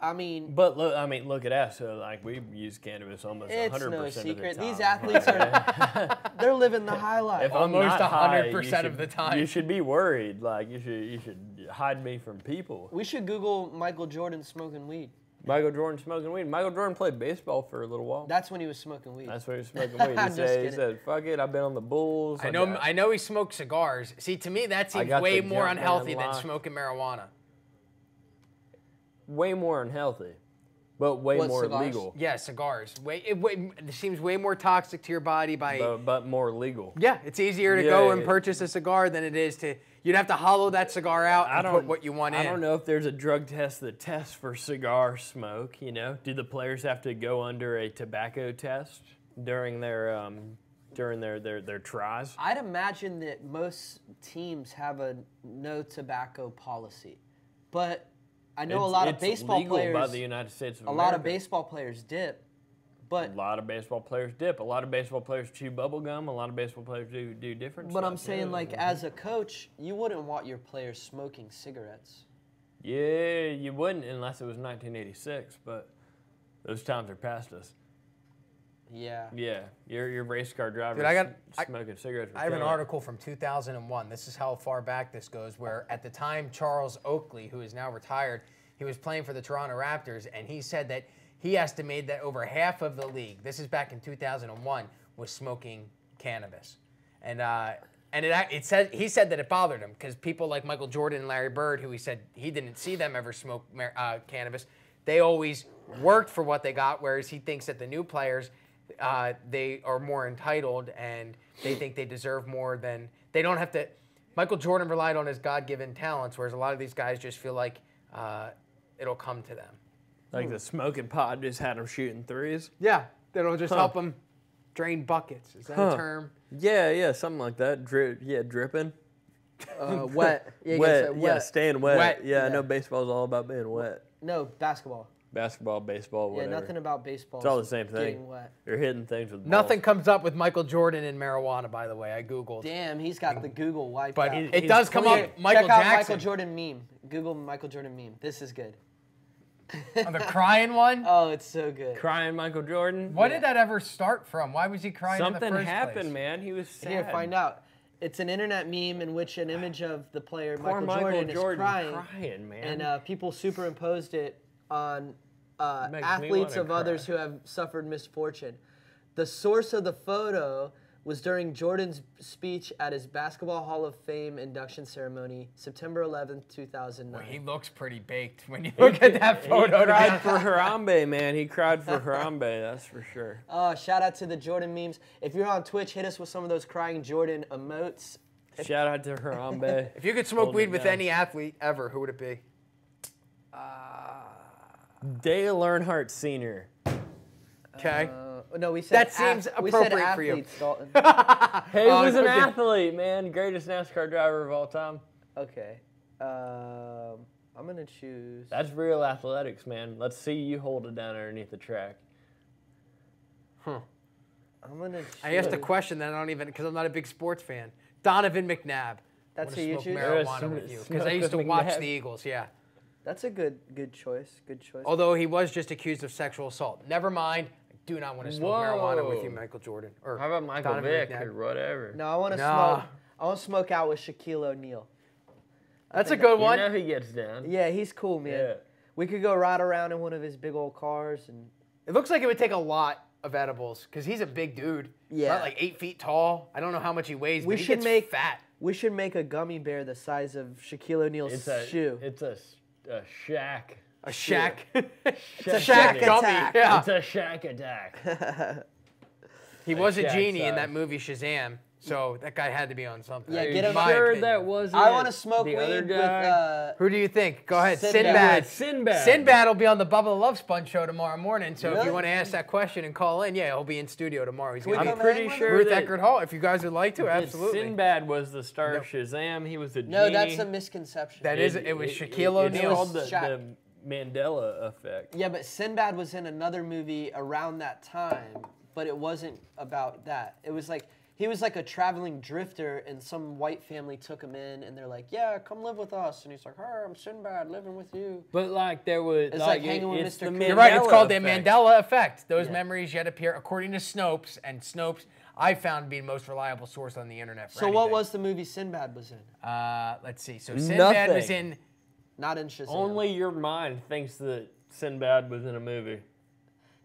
B: I mean,
A: look at us. So we use cannabis almost 100% of the time.
B: It's no secret. These athletes they're living the high life.
A: If
C: almost 100% of the time.
A: You should be worried. You should hide me from people.
B: We should Google Michael Jordan smoking weed.
A: Michael Jordan smoking weed. Michael Jordan played baseball for a little while.
B: That's when he was smoking weed.
A: That's when he was smoking weed. He said, "Fuck it, I've been on the Bulls."
C: I know he smoked cigars. See, to me, that seems way more unhealthy than smoking marijuana.
A: Way more unhealthy, but way more
B: cigars?
A: legal.
C: Yeah, cigars. It seems way more toxic to your body
A: but more legal.
C: Yeah, it's easier to go and purchase a cigar than it is to. You'd have to hollow that cigar out and put what you want in.
A: I don't know if there's a drug test that tests for cigar smoke. Do the players have to go under a tobacco test during their during their tries.
B: I'd imagine that most teams have a no tobacco policy, but I know a lot of baseball
A: legal
B: players.
A: by the United States of
B: a
A: America.
B: lot of baseball players dip, but
A: A lot of baseball players dip. A lot of baseball players chew bubble gum. A lot of baseball players do different stuff.
B: but I'm saying like as a coach, you wouldn't want your players smoking cigarettes.
A: Yeah, you wouldn't unless it was 1986, but those times are past us.
B: Yeah.
A: Yeah, your race car drivers
C: Dude,
A: smoking cigarettes.
C: I have an article from 2001. This is how far back this goes, where at the time Charles Oakley, who is now retired, he was playing for the Toronto Raptors, and he said that he estimated that over half of the league, this is back in 2001, was smoking cannabis. And he said that it bothered him because people like Michael Jordan and Larry Bird, who he said he didn't see them ever smoke cannabis, they always worked for what they got, whereas he thinks that the new players, they are more entitled and they think they deserve more than they don't have to. Michael Jordan relied on his God-given talents, whereas a lot of these guys just feel like it'll come to them.
A: Like the smoking pot just had them shooting threes.
C: Yeah, it'll just help them drain buckets. Is that a term?
A: Yeah, something like that. Dripping.
B: Wet. Yeah,
A: Wet. Yeah, staying wet.
C: Wet.
A: Yeah, I know baseball's all about being wet.
B: No, basketball.
A: Basketball, baseball, whatever.
B: Yeah, nothing about baseball.
A: It's all the same thing.
B: Getting wet.
A: You're hitting things with balls.
C: Nothing comes up with Michael Jordan and marijuana, by the way. I Googled.
B: Damn, he's got the Google wiped
C: But
B: out.
C: it does come up Michael
B: Check out
C: Jackson.
B: Michael Jordan meme. Google Michael Jordan meme. This is good.
C: The crying one?
B: Oh, it's so good.
A: Crying Michael Jordan.
C: What did that ever start from? Why was he crying in the
A: Something
C: first
A: happened,
C: place?
A: man. He was sad.
B: Here, find out. It's an internet meme in which an image of the player
A: Poor
B: Michael Jordan is crying,
A: man.
B: and people superimposed it on
A: Makes me
B: athletes
A: wanna
B: of others
A: cry.
B: who have suffered misfortune. The source of the photo was during Jordan's speech at his Basketball Hall of Fame induction ceremony, September 11th, 2009.
C: Well, he looks pretty baked when you look at that photo.
A: He cried for Harambe, man. He cried for Harambe, that's for sure.
B: Oh, shout out to the Jordan memes. If you're on Twitch, hit us with some of those crying Jordan emotes.
A: Shout out to Harambe.
C: If you could smoke
A: Hold
C: weed
A: it
C: with
A: down.
C: any athlete ever, who would it be?
A: Dale Earnhardt Sr.
C: Okay.
B: No, we said
C: That seems
B: we said
C: appropriate for you.
B: athletes, Dalton.
A: Hey, he was an
C: okay.
A: athlete, man. Greatest NASCAR driver of all time.
B: Okay. I'm gonna choose.
A: That's real athletics, man. Let's see you hold it down underneath the track.
B: I'm gonna. Choose.
C: I asked a question that I don't even, because I'm not a big sports fan. Donovan McNabb.
B: That's
C: I
B: who you
C: wanna
B: choose?
C: smoke marijuana with you. Because I used to watch the Eagles, yeah.
B: That's a good choice. Good choice.
C: Although he was just accused of sexual assault. Never mind. I do not want to smoke marijuana with you,
A: Whoa.
C: Michael Jordan. Or
A: How about Michael
C: Donovan
A: Vick
C: McNabb.
A: or whatever?
B: No, I want to
C: Nah.
B: smoke. I want to smoke out with Shaquille O'Neal.
C: That's a good
A: You
C: one.
A: know he gets down.
B: Yeah, he's cool, man.
A: Yeah.
B: We could go ride around in one of his big old cars and.
C: It looks like it would take a lot of edibles because he's a big dude.
B: Yeah.
C: About like 8 feet tall. I don't know how much he weighs,
B: We
C: but he
B: should
C: gets
B: make
C: fat.
B: We should make a gummy bear the size of Shaquille O'Neal's shoe.
A: It's a shack.
C: A shack.
A: It's
C: a shack gummy.
B: attack.
C: Yeah.
A: It's a shack attack.
C: He was a
A: shack
C: genie in
A: size.
C: that movie Shazam, so that guy had to be on something.
B: Yeah,
A: Are
B: get
A: you
B: him.
C: My
A: sure
C: opinion.
A: that wasn't
B: I want to smoke
A: the
B: weed
A: other
B: with.
A: guy?
C: Who do you think? Go ahead.
B: Sinbad.
C: Sinbad.
A: Sinbad.
C: Sinbad will be on the Bubba the Love Sponge show tomorrow morning. So if
B: Really?
C: you want to ask that question and call in, yeah, he'll be in studio tomorrow. He's
B: Can we
C: gonna
B: come
C: be
B: hang
A: pretty
B: with
A: sure
B: him?
C: Ruth
A: that-
C: Eckerd Hall. If you guys would like to,
A: that
C: absolutely.
A: Sinbad was the star of Shazam. He was the
B: No,
A: genie.
B: that's a misconception.
C: That is, it was Shaquille
A: It's
C: O'Neal.
A: called the
B: Shaq.
A: Mandela effect.
B: Yeah, but Sinbad was in another movie around that time, but it wasn't about that. It was like he was like a traveling drifter, and some white family took him in, and they're like, "Yeah, come live with us," and he's like, "Hey, I'm Sinbad, living with you."
A: But like there was
B: It's like hanging with
A: it's
B: Mr.
A: the
B: Cooper.
C: You're right. It's
A: Mandela
C: called the
A: effect.
C: Mandela effect. Those
B: Yeah.
C: memories yet appear, according to Snopes, and Snopes I found to be the most reliable source on the internet. For
B: So what
C: anything.
B: was the movie Sinbad was in?
C: Let's see. So Sinbad was
A: Nothing.
C: in.
B: Not in Shazam.
A: Only your mind thinks that Sinbad was in a movie.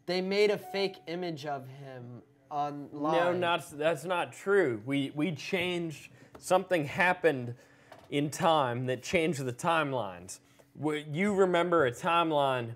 B: They made a fake image of him online.
A: No, that's not true. We changed, something happened in time that changed the timelines. You remember a timeline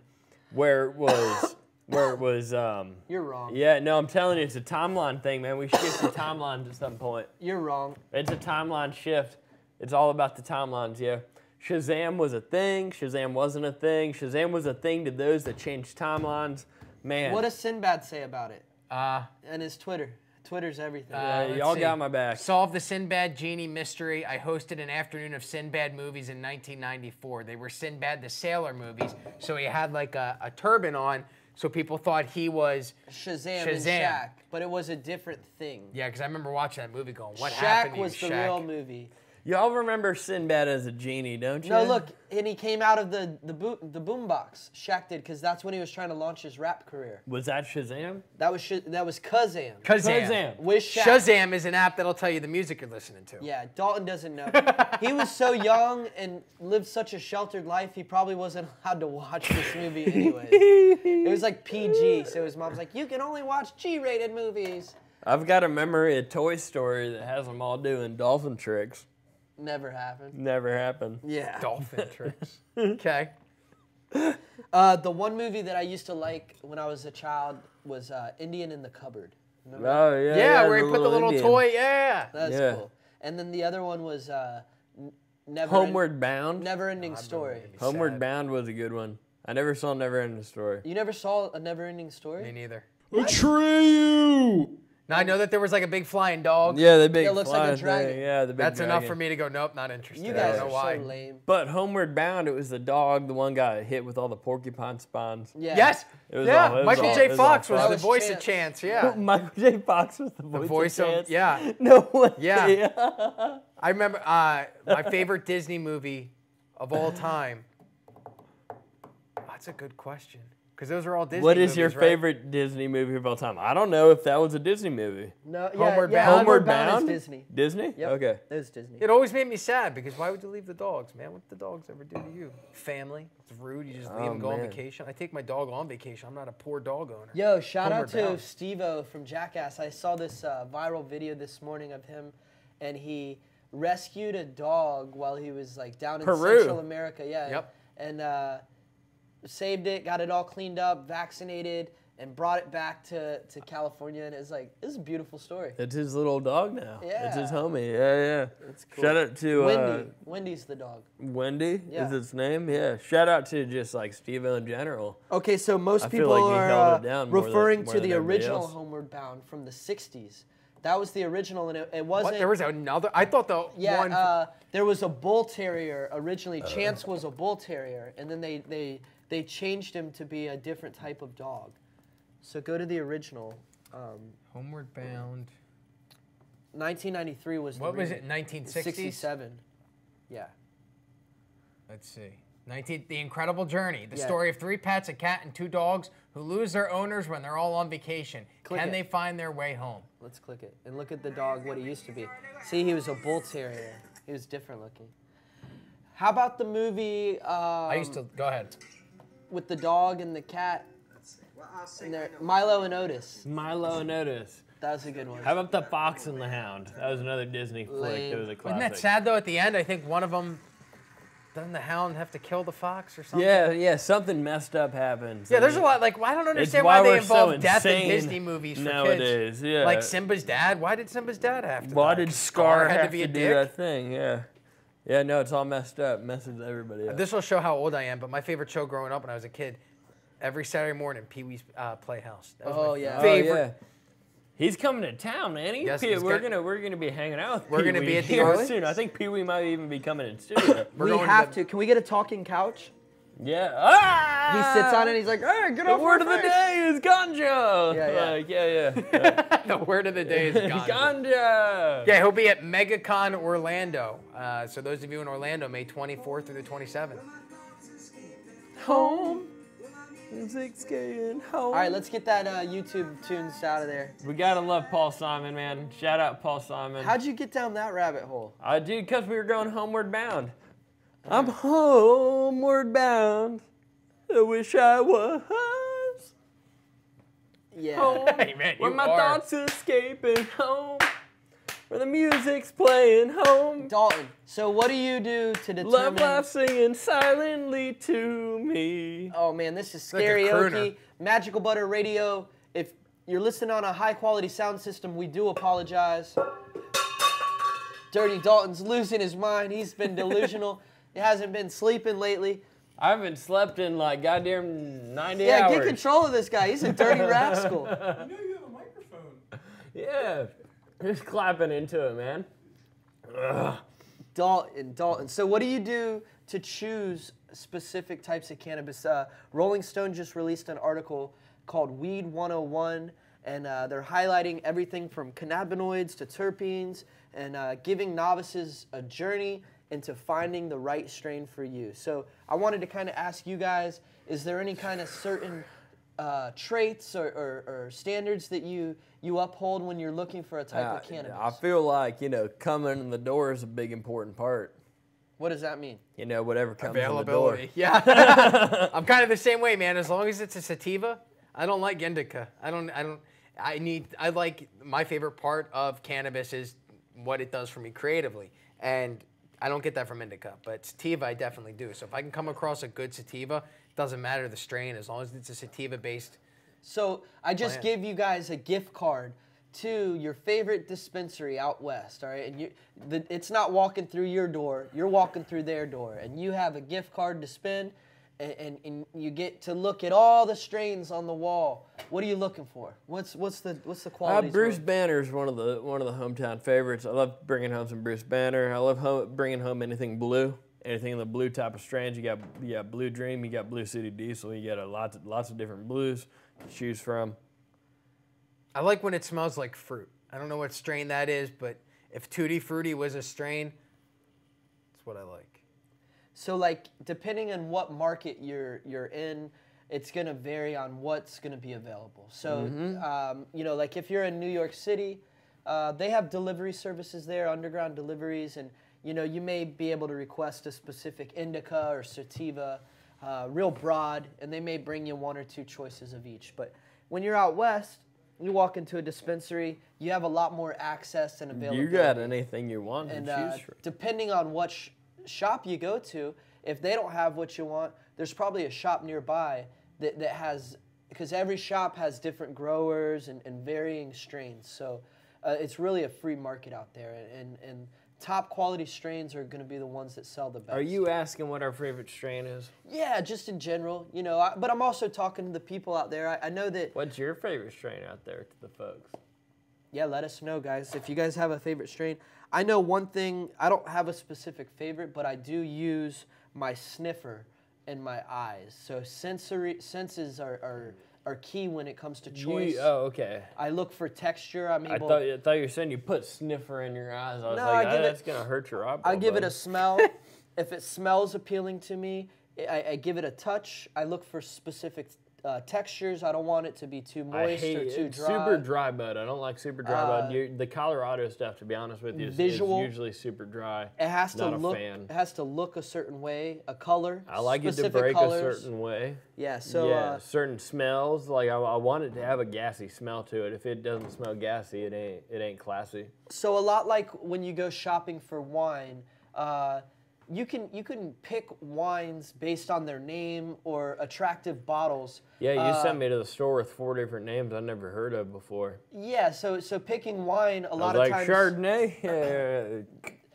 A: where it was
B: You're wrong.
A: yeah, no, I'm telling you, it's a timeline thing, man. We shift the timelines at some point.
B: You're wrong.
A: It's a timeline shift. It's all about the timelines, yeah. Shazam was a thing. Shazam wasn't a thing. Shazam was a thing to those that changed timelines. Man.
B: What does Sinbad say about it?
C: Uh,
B: And his Twitter. Twitter's everything.
C: Let's
A: y'all
C: see.
A: got my back.
C: Solve the Sinbad Genie mystery. I hosted an afternoon of Sinbad movies in 1994. They were Sinbad the Sailor movies. So he had like a turban on, so people thought he was
B: Shazam and
C: Shazam.
B: Shaq, but it was a different thing.
C: Yeah, because I remember watching that movie going, what
B: Shaq
C: happened to you,
B: was the
C: Shaq?
B: real movie.
A: Y'all remember Sinbad as a genie, don't you?
B: No, look, and he came out of the boombox. Shaq did, because that's when he was trying to launch his rap career.
A: Was that Shazam?
B: That was Kazam.
C: Kazam.
B: With Shaq.
C: Shazam is an app that'll tell you the music you're listening to.
B: Yeah, Dalton doesn't know. He was so young and lived such a sheltered life, he probably wasn't allowed to watch this movie anyways. It was like PG, so his mom's like, you can only watch G-rated movies.
A: I've got a memory of Toy Story that has them all doing dolphin tricks.
B: Never happened.
A: Never happened.
B: Yeah.
C: Dolphin tricks. Okay.
B: The one movie that I used to like when I was a child was Indian in the Cupboard. Remember that?
A: Oh, yeah.
C: Yeah, where he put the little
A: Indian.
C: toy. Yeah.
B: That's
A: Yeah.
B: cool. And then the other one was
A: Homeward Bound.
B: Never-ending Story.
A: Homeward
C: Sad.
A: Bound was a good one. I never saw Never Ending Story.
B: You never saw a Never-ending Story?
C: Me neither.
D: Atreyu!
C: Now, I know that there was like a big flying dog.
A: Yeah, the big
B: It looks like a
A: flying
B: dragon.
A: thing. Yeah, the big
C: That's enough
A: dragon.
C: for me to go, nope, not interested.
B: You
C: I
B: guys
C: don't
B: are
C: know why.
B: so lame.
A: But Homeward Bound, it was the dog, the one guy hit with all the porcupine spawns.
B: Yeah.
C: Yes.
A: It was
C: Yeah.
A: all- it was
C: Michael
A: all-
C: J.
A: it was all
C: Fox was
A: fun.
C: the
B: was
C: voice of
B: Chance.
C: Chance. Yeah.
A: Michael J. Fox was the voice,
C: voice
A: of
C: of-
A: Chance.
C: yeah.
A: No way.
C: Yeah. I remember my favorite Disney movie of all time. That's a good question. Because those are all Disney
A: What
C: movies,
A: is your
C: right?
A: favorite Disney movie of all time? I don't know if that was a Disney movie.
B: No,
C: Homeward
B: yeah,
C: Bound?
B: Homeward Bound is Disney.
A: Disney?
B: Yep.
A: Okay.
B: It was Disney.
C: It always made me sad because why would you leave the dogs, man? What did the dogs ever do to you? Family. It's rude. You just leave them, go on
A: man.
C: vacation. I take my dog on vacation. I'm not a poor dog owner.
B: Yo, shout out
C: Homeward
B: to
C: Bound.
B: Steve-O from Jackass. I saw this viral video this morning of him, and he rescued a dog while he was like down in
A: Peru.
B: Central America. Yeah.
C: Yep.
B: And saved it, got it all cleaned up, vaccinated, and brought it back to California. And it's like, this is a beautiful story.
A: It's his little dog now.
B: Yeah.
A: It's his homie. Yeah.
B: That's cool.
A: Shout out to
B: Wendy. Wendy's the dog.
A: Wendy
B: Yeah.
A: is its name. Yeah. Shout out to just like Steve-O in general.
B: Okay, so most
A: I feel
B: people
A: like he
B: are
A: held it down more
B: referring
A: more
B: to
A: than
B: the
A: everybody
B: original
A: else.
B: Homeward Bound from the 60s. That was the original, and it wasn't...
C: What? There was another? I thought the
B: Yeah,
C: one...
B: there was a bull terrier originally. Chance was a bull terrier, and then they changed him to be a different type of dog. So go to the original.
C: Homeward Bound.
B: 1993 was the
C: What was
B: remake.
C: it? 1960s?
B: 67. Yeah.
C: Let's see. The Incredible Journey. The
B: Yeah.
C: story of 3 pets, a cat, and 2 dogs who lose their owners when they're all on vacation.
B: Click
C: Can
B: it.
C: they find their way home?
B: Let's click it and look at the dog. What he used to be. See, he was a bull terrier. He was different looking. How about the movie?
C: I used to... Go ahead.
B: With the dog and the cat. And Milo and Otis.
A: Milo and Otis.
B: That was a good one.
A: How about The Fox and the Hound? That was another Disney flick.
B: Lame.
A: That was a classic.
C: Isn't that sad, though, at the end? I think one of them... Doesn't the hound have to kill the fox or something?
A: Yeah, something messed up happens.
C: Yeah, there's a lot, like, I don't
A: It's
C: understand
A: why
C: why they
A: we're so
C: involve death in
A: insane
C: Disney movies for
A: nowadays,
C: kids.
A: yeah.
C: Like Simba's dad. Why did Simba's dad have to
A: Why
C: die?
A: did Scar
C: had
A: have
C: to be a
A: do
C: dick?
A: that thing? Yeah. Yeah, no, it's all messed up. Messes everybody up.
C: This will show how old I am, but my favorite show growing up when I was a kid, every Saturday morning, Pee-wee's Playhouse. That was
B: Oh,
C: my
B: yeah.
C: favorite.
A: yeah. He's coming to town, man.
C: Yes,
A: Pee-
C: he's
A: we're
C: got-
A: gonna be hanging out with
C: We're gonna
A: Pee-wee
C: be at the
A: here
C: early-
A: soon. I think Pee Wee might even be coming in studio.
C: We're
B: We
C: going
B: have
C: the-
B: to. Can we get a talking couch?
A: Yeah. Ah!
B: He sits on it and he's like, hey, get
A: The
B: off
A: word
B: my
A: of the
B: face."
A: day is ganja.
B: Yeah, yeah.
A: Like, yeah.
C: The word of the day is ganja.
A: Ganja.
C: Yeah, he'll be at MegaCon Orlando. So those of you in Orlando, May 24th through the 27th.
A: Home. Music's getting home.
B: All right, let's get that YouTube tunes out of there.
A: We gotta love Paul Simon, man. Shout out Paul Simon.
B: How'd you get down that rabbit hole?
A: I did, because we were going homeward bound. I'm homeward bound. I wish I was
B: Yeah.
A: home.
C: Hey, man,
A: where
C: you
A: my
C: are.
A: thoughts escaping home. Where the music's playing home.
B: Dalton, so what do you do to determine...
A: Love life singing silently to me.
B: Oh, man, this is
C: like a
B: karaoke.
C: crooner.
B: Magical Butter Radio. If you're listening on a high-quality sound system, we do apologize. Dirty Dalton's losing his mind. He's been delusional. He hasn't been sleeping lately.
A: I haven't slept in like goddamn 90
B: Yeah,
A: hours.
B: get control of this guy. He's a dirty rascal.
D: You know you have a microphone.
A: Yeah, just clapping into it, man. Ugh.
B: Dalton. So what do you do to choose specific types of cannabis? Rolling Stone just released an article called Weed 101, and they're highlighting everything from cannabinoids to terpenes and giving novices a journey into finding the right strain for you. So I wanted to kind of ask you guys, is there any kind of certain traits or standards that you uphold when you're looking for a type of cannabis?
A: I feel like, coming in the door is a big important part.
B: What does that mean?
A: Whatever comes in the door.
C: Availability. Yeah. I'm kind of the same way, man. As long as it's a sativa, I don't like indica. I like, my favorite part of cannabis is what it does for me creatively. And I don't get that from indica, but sativa I definitely do. So if I can come across a good sativa, it doesn't matter the strain as long as it's a sativa-based.
B: So I just gave you guys a gift card to your favorite dispensary out west, all right? And it's not walking through your door, you're walking through their door, and you have a gift card to spend, and you get to look at all the strains on the wall. What are you looking for? What's the quality?
A: Bruce Banner's one of the hometown favorites. I love bringing home some Bruce Banner. I love bringing home anything blue. Anything in the blue type of strands. You got Blue Dream, you got Blue City Diesel, you got lots of different blues to choose from.
C: I like when it smells like fruit. I don't know what strain that is, but if Tutti Frutti was a strain, that's what I like.
B: So, like, depending on what market you're in, it's going to vary on what's going to be available. So, like if you're in New York City, they have delivery services there, underground deliveries, and, you may be able to request a specific indica or sativa, real broad, and they may bring you one or two choices of each. But when you're out west, you walk into a dispensary, you have a lot more access and availability.
A: You got anything you want to choose from.
B: Depending on what shop you go to, if they don't have what you want, there's probably a shop nearby that has, because every shop has different growers and varying strains. So it's really a free market out there, and top quality strains are going to be the ones that sell the best.
A: Are you asking what our favorite strain is?
B: Yeah, just in general, but I'm also talking to the people out there. I know that.
A: What's your favorite strain out there to the folks?
B: Yeah, let us know, guys. If you guys have a favorite strain. I know one thing, I don't have a specific favorite, but I do use my sniffer and my eyes. So senses are key when it comes to choice.
A: Okay.
B: I look for texture.
A: I thought you were saying you put sniffer in your eyes. I was that's going to hurt your eyeball.
B: I give it a smell. If it smells appealing to me, I give it a touch. I look for specific textures. I don't want it to be too moist or too dry.
A: Super dry bud. I don't like super dry bud. The Colorado stuff, to be honest with you, is usually super dry.
B: It has
A: Not
B: to
A: a
B: look.
A: fan.
B: It has to look a certain way, a color.
A: I like it to
B: specific
A: break
B: colors.
A: a certain way.
B: Yeah. So
A: certain smells. Like I want it to have a gassy smell to it. If it doesn't smell gassy, it ain't classy.
B: So a lot like when you go shopping for wine. You can pick wines based on their name or attractive bottles.
A: Yeah, you sent me to the store with 4 different names I never heard of before.
B: Yeah, so picking wine a lot of times.
A: Chardonnay. Yeah,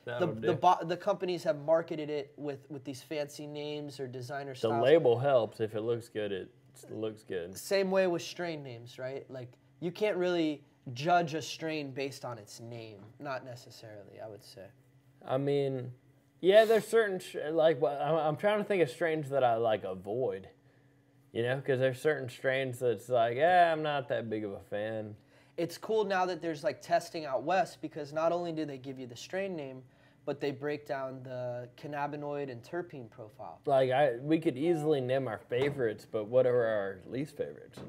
B: the companies have marketed it with these fancy names or designer styles.
A: The label helps. If it looks good, it looks good.
B: Same way with strain names, right? Like you can't really judge a strain based on its name. Not necessarily, I would say.
A: I mean. Yeah, there's certain, I'm trying to think of strains that I, avoid, because there's certain strains that's I'm not that big of a fan.
B: It's cool now that there's, testing out west, because not only do they give you the strain name, but they break down the cannabinoid and terpene profile.
A: We could easily name our favorites, but what are our least favorites?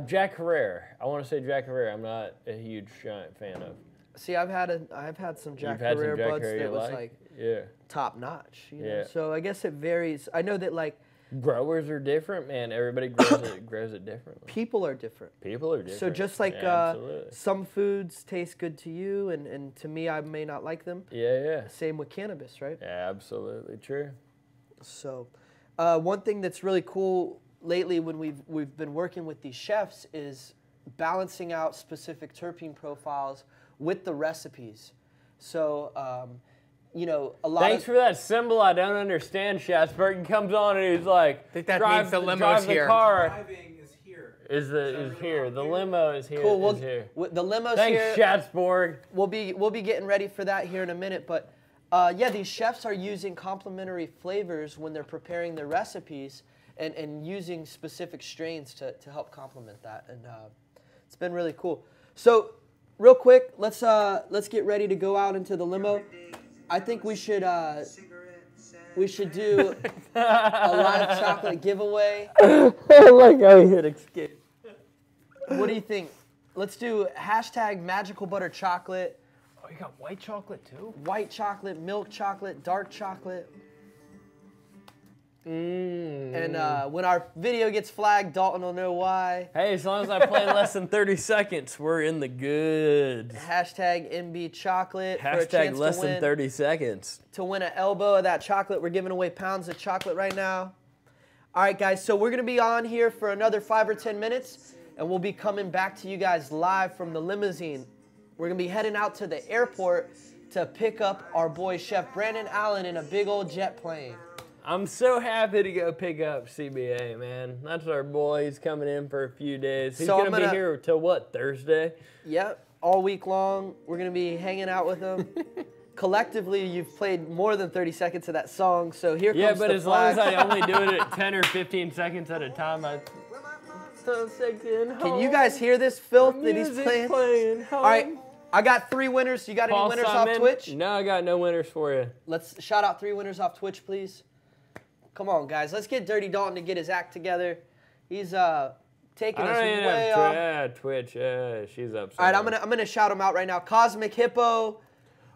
A: Jack Herrera. I want to say Jack Herrera. I'm not a huge giant fan of.
B: See, I've had some Jack Herrera buds that was top notch. You know? So I guess it varies. I know that
A: growers are different, man. Everybody grows it differently.
B: People are different.
A: So
B: just like some foods taste good to you, and to me, I may not like them.
A: Yeah.
B: Same with cannabis, right?
A: Yeah, absolutely true.
B: So, one thing that's really cool lately when we've been working with these chefs is balancing out specific terpene profiles with the recipes. So, a lot
A: Thanks for that symbol I don't understand, Schatzberg. He comes on and he's like,
C: I think that means the limo's
A: drive the
C: here.
A: car.
D: Driving is here.
A: is here. The limo is here.
B: Cool.
A: Is here.
B: The limo's
A: Thanks,
B: here.
A: Schatzborg.
B: We'll be getting ready for that here in a minute. But yeah, these chefs are using complementary flavors when they're preparing their recipes and using specific strains to help complement that. And it's been really cool. So real quick, let's get ready to go out into the limo. I think we should do a live chocolate giveaway.
A: I like how he hit escape.
B: What do you think? Let's do #MagicalButterChocolate.
A: Oh, you got white chocolate too?
B: White chocolate, milk chocolate, dark chocolate. And when our video gets flagged, Dalton will know why.
A: Hey, as long as I play less than 30 seconds, we're in the goods.
B: #MB chocolate. For a
A: Hashtag
B: chance
A: less
B: to
A: than
B: win,
A: 30 seconds.
B: to win an elbow of that chocolate. We're giving away pounds of chocolate right now. All right, guys, so we're going to be on here for another 5 or 10 minutes, and we'll be coming back to you guys live from the limousine. We're going to be heading out to the airport to pick up our boy Chef Brandon Allen in a big old jet plane.
A: I'm so happy to go pick up CBA, man. That's our boy. He's coming in for a few days. He's
B: So
A: going to be here till what, Thursday?
B: Yep, all week long. We're going to be hanging out with him. Collectively, you've played more than 30 seconds of that song, so here comes the
A: Yeah, but as long
B: flag.
A: as I only do it at 10 or 15 seconds at a time,
B: Can you guys hear this filth that he's playing? All right, I got 3 winners. You got any winners off Twitch?
A: No, I got no winners for you.
B: Let's shout out 3 winners off Twitch, please. Come on, guys. Let's get Dirty Dalton to get his act together. He's taking us way off.
A: Yeah, Twitch. She's up.
B: All right, I'm gonna shout him out right now. Cosmic Hippo,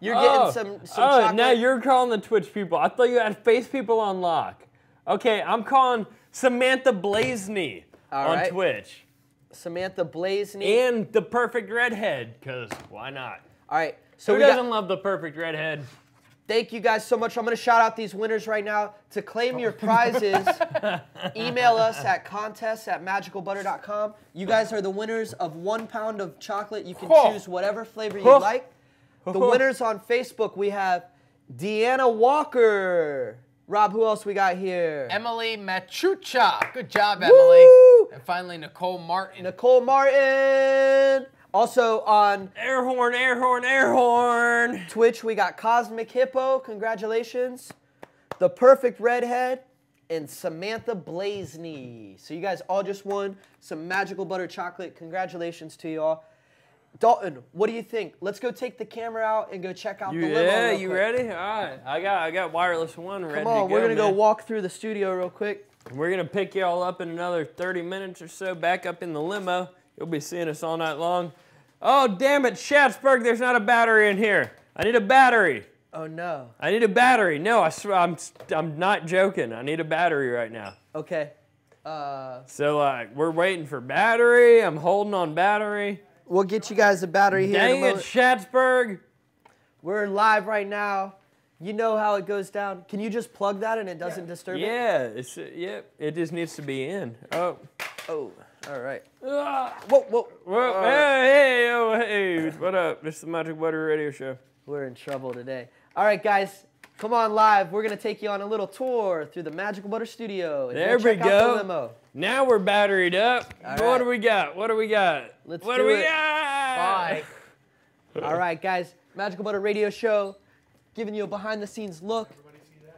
B: you're getting some chocolate.
A: Now you're calling the Twitch people. I thought you had face people on lock. Okay, I'm calling Samantha Blazeney on Twitch.
B: Samantha Blazeney.
A: And the Perfect Redhead, because why not?
B: All right. So
A: who doesn't love the Perfect Redhead?
B: Thank you guys so much. I'm going to shout out these winners right now. To claim your prizes, email us at contest@MagicalButter.com. You guys are the winners of 1 pound of chocolate. You can choose whatever flavor you like. The winners on Facebook, we have Deanna Walker. Rob, who else we got here?
C: Emily Machucha. Good job, Emily.
B: Woo!
C: And finally, Nicole Martin.
B: Nicole Martin. Also on
A: Air horn, air horn, air horn.
B: Twitch, we got Cosmic Hippo. Congratulations. The Perfect Redhead and Samantha Blazeney. So you guys all just won some Magical Butter chocolate. Congratulations to you all. Dalton, what do you think? Let's go take the camera out and go check out the limo.
A: Yeah,
B: real
A: you
B: quick.
A: ready? All right, I got wireless one ready to go.
B: Come on, we're gonna go walk through the studio real quick.
A: We're gonna pick you all up in another 30 minutes or so. Back up in the limo. You'll be seeing us all night long. Oh damn it, Schatzberg! There's not a battery in here. I need a battery.
B: Oh no.
A: I need a battery. No, I swear, I'm not joking. I need a battery right now.
B: Okay.
A: So we're waiting for battery. I'm holding on battery.
B: We'll get you guys a battery here in a
A: Dang it,
B: moment.
A: Schatzberg!
B: We're live right now. You know how it goes down. Can you just plug that and it doesn't disturb it?
A: Yeah, it just needs to be in. Oh.
B: Oh, all right.
A: Ah.
B: Whoa.
A: Hey, what up? This is the Magic Butter Radio Show.
B: We're in trouble today. All right, guys, come on live. We're going to take you on a little tour through the Magical Butter studio. And
A: There we
B: check out
A: go.
B: the limo.
A: Now we're batteried up.
B: All
A: What
B: right.
A: do we got? What do we got?
B: Let's
A: what
B: do
A: we
B: it.
A: got?
C: Bye.
B: All right, guys, Magical Butter Radio Show, giving you a behind-the-scenes look.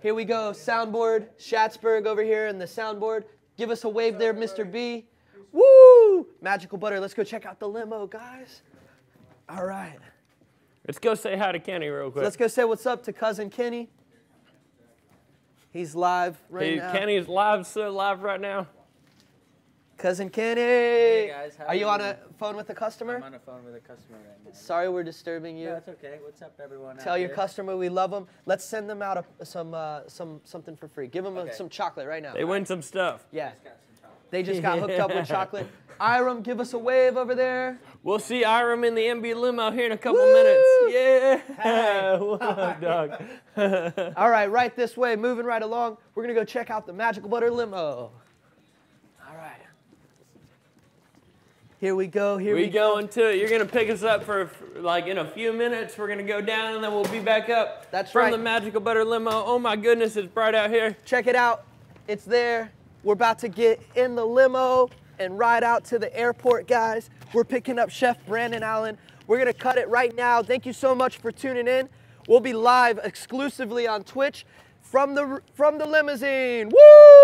B: Here we go, soundboard. Schatzberg over here in the soundboard. Give us a wave there, Mr. B. Woo! Magical Butter. Let's go check out the limo, guys. All right.
A: Let's go say hi to Kenny real quick.
B: Let's go say what's up to Cousin Kenny. He's live right now.
A: Kenny's live right now.
B: Cousin Kenny.
E: Hey guys, how
B: Are you
E: are
B: on
E: you?
B: a phone with a customer?
E: I'm on a phone with a customer right now.
B: Sorry we're disturbing you.
E: No, it's okay. What's up, everyone?
B: Tell
E: out
B: your
E: there?
B: customer we love them. Let's send them out something for free. Give them
E: Okay.
B: some chocolate right now.
A: They win some stuff.
B: Yeah.
E: Got some chocolate.
B: They just got hooked up with chocolate. Iram, give us a wave over there.
A: We'll see Iram in the MB limo here in a couple
B: Woo!
A: minutes. Yeah. What up, dog?
B: All right this way, moving right along. We're going to go check out the Magical Butter limo. All right. Here we go.
A: We go into it. You're going to pick us up for like in a few minutes. We're going to go down and then we'll be back up.
B: That's
A: from
B: right.
A: the Magical Butter limo. Oh my goodness, it's bright out here.
B: Check it out. It's there. We're about to get in the limo and ride out to the airport, guys. We're picking up Chef Brandon Allen. We're gonna cut it right now. Thank you so much for tuning in. We'll be live exclusively on Twitch from the limousine. Woo!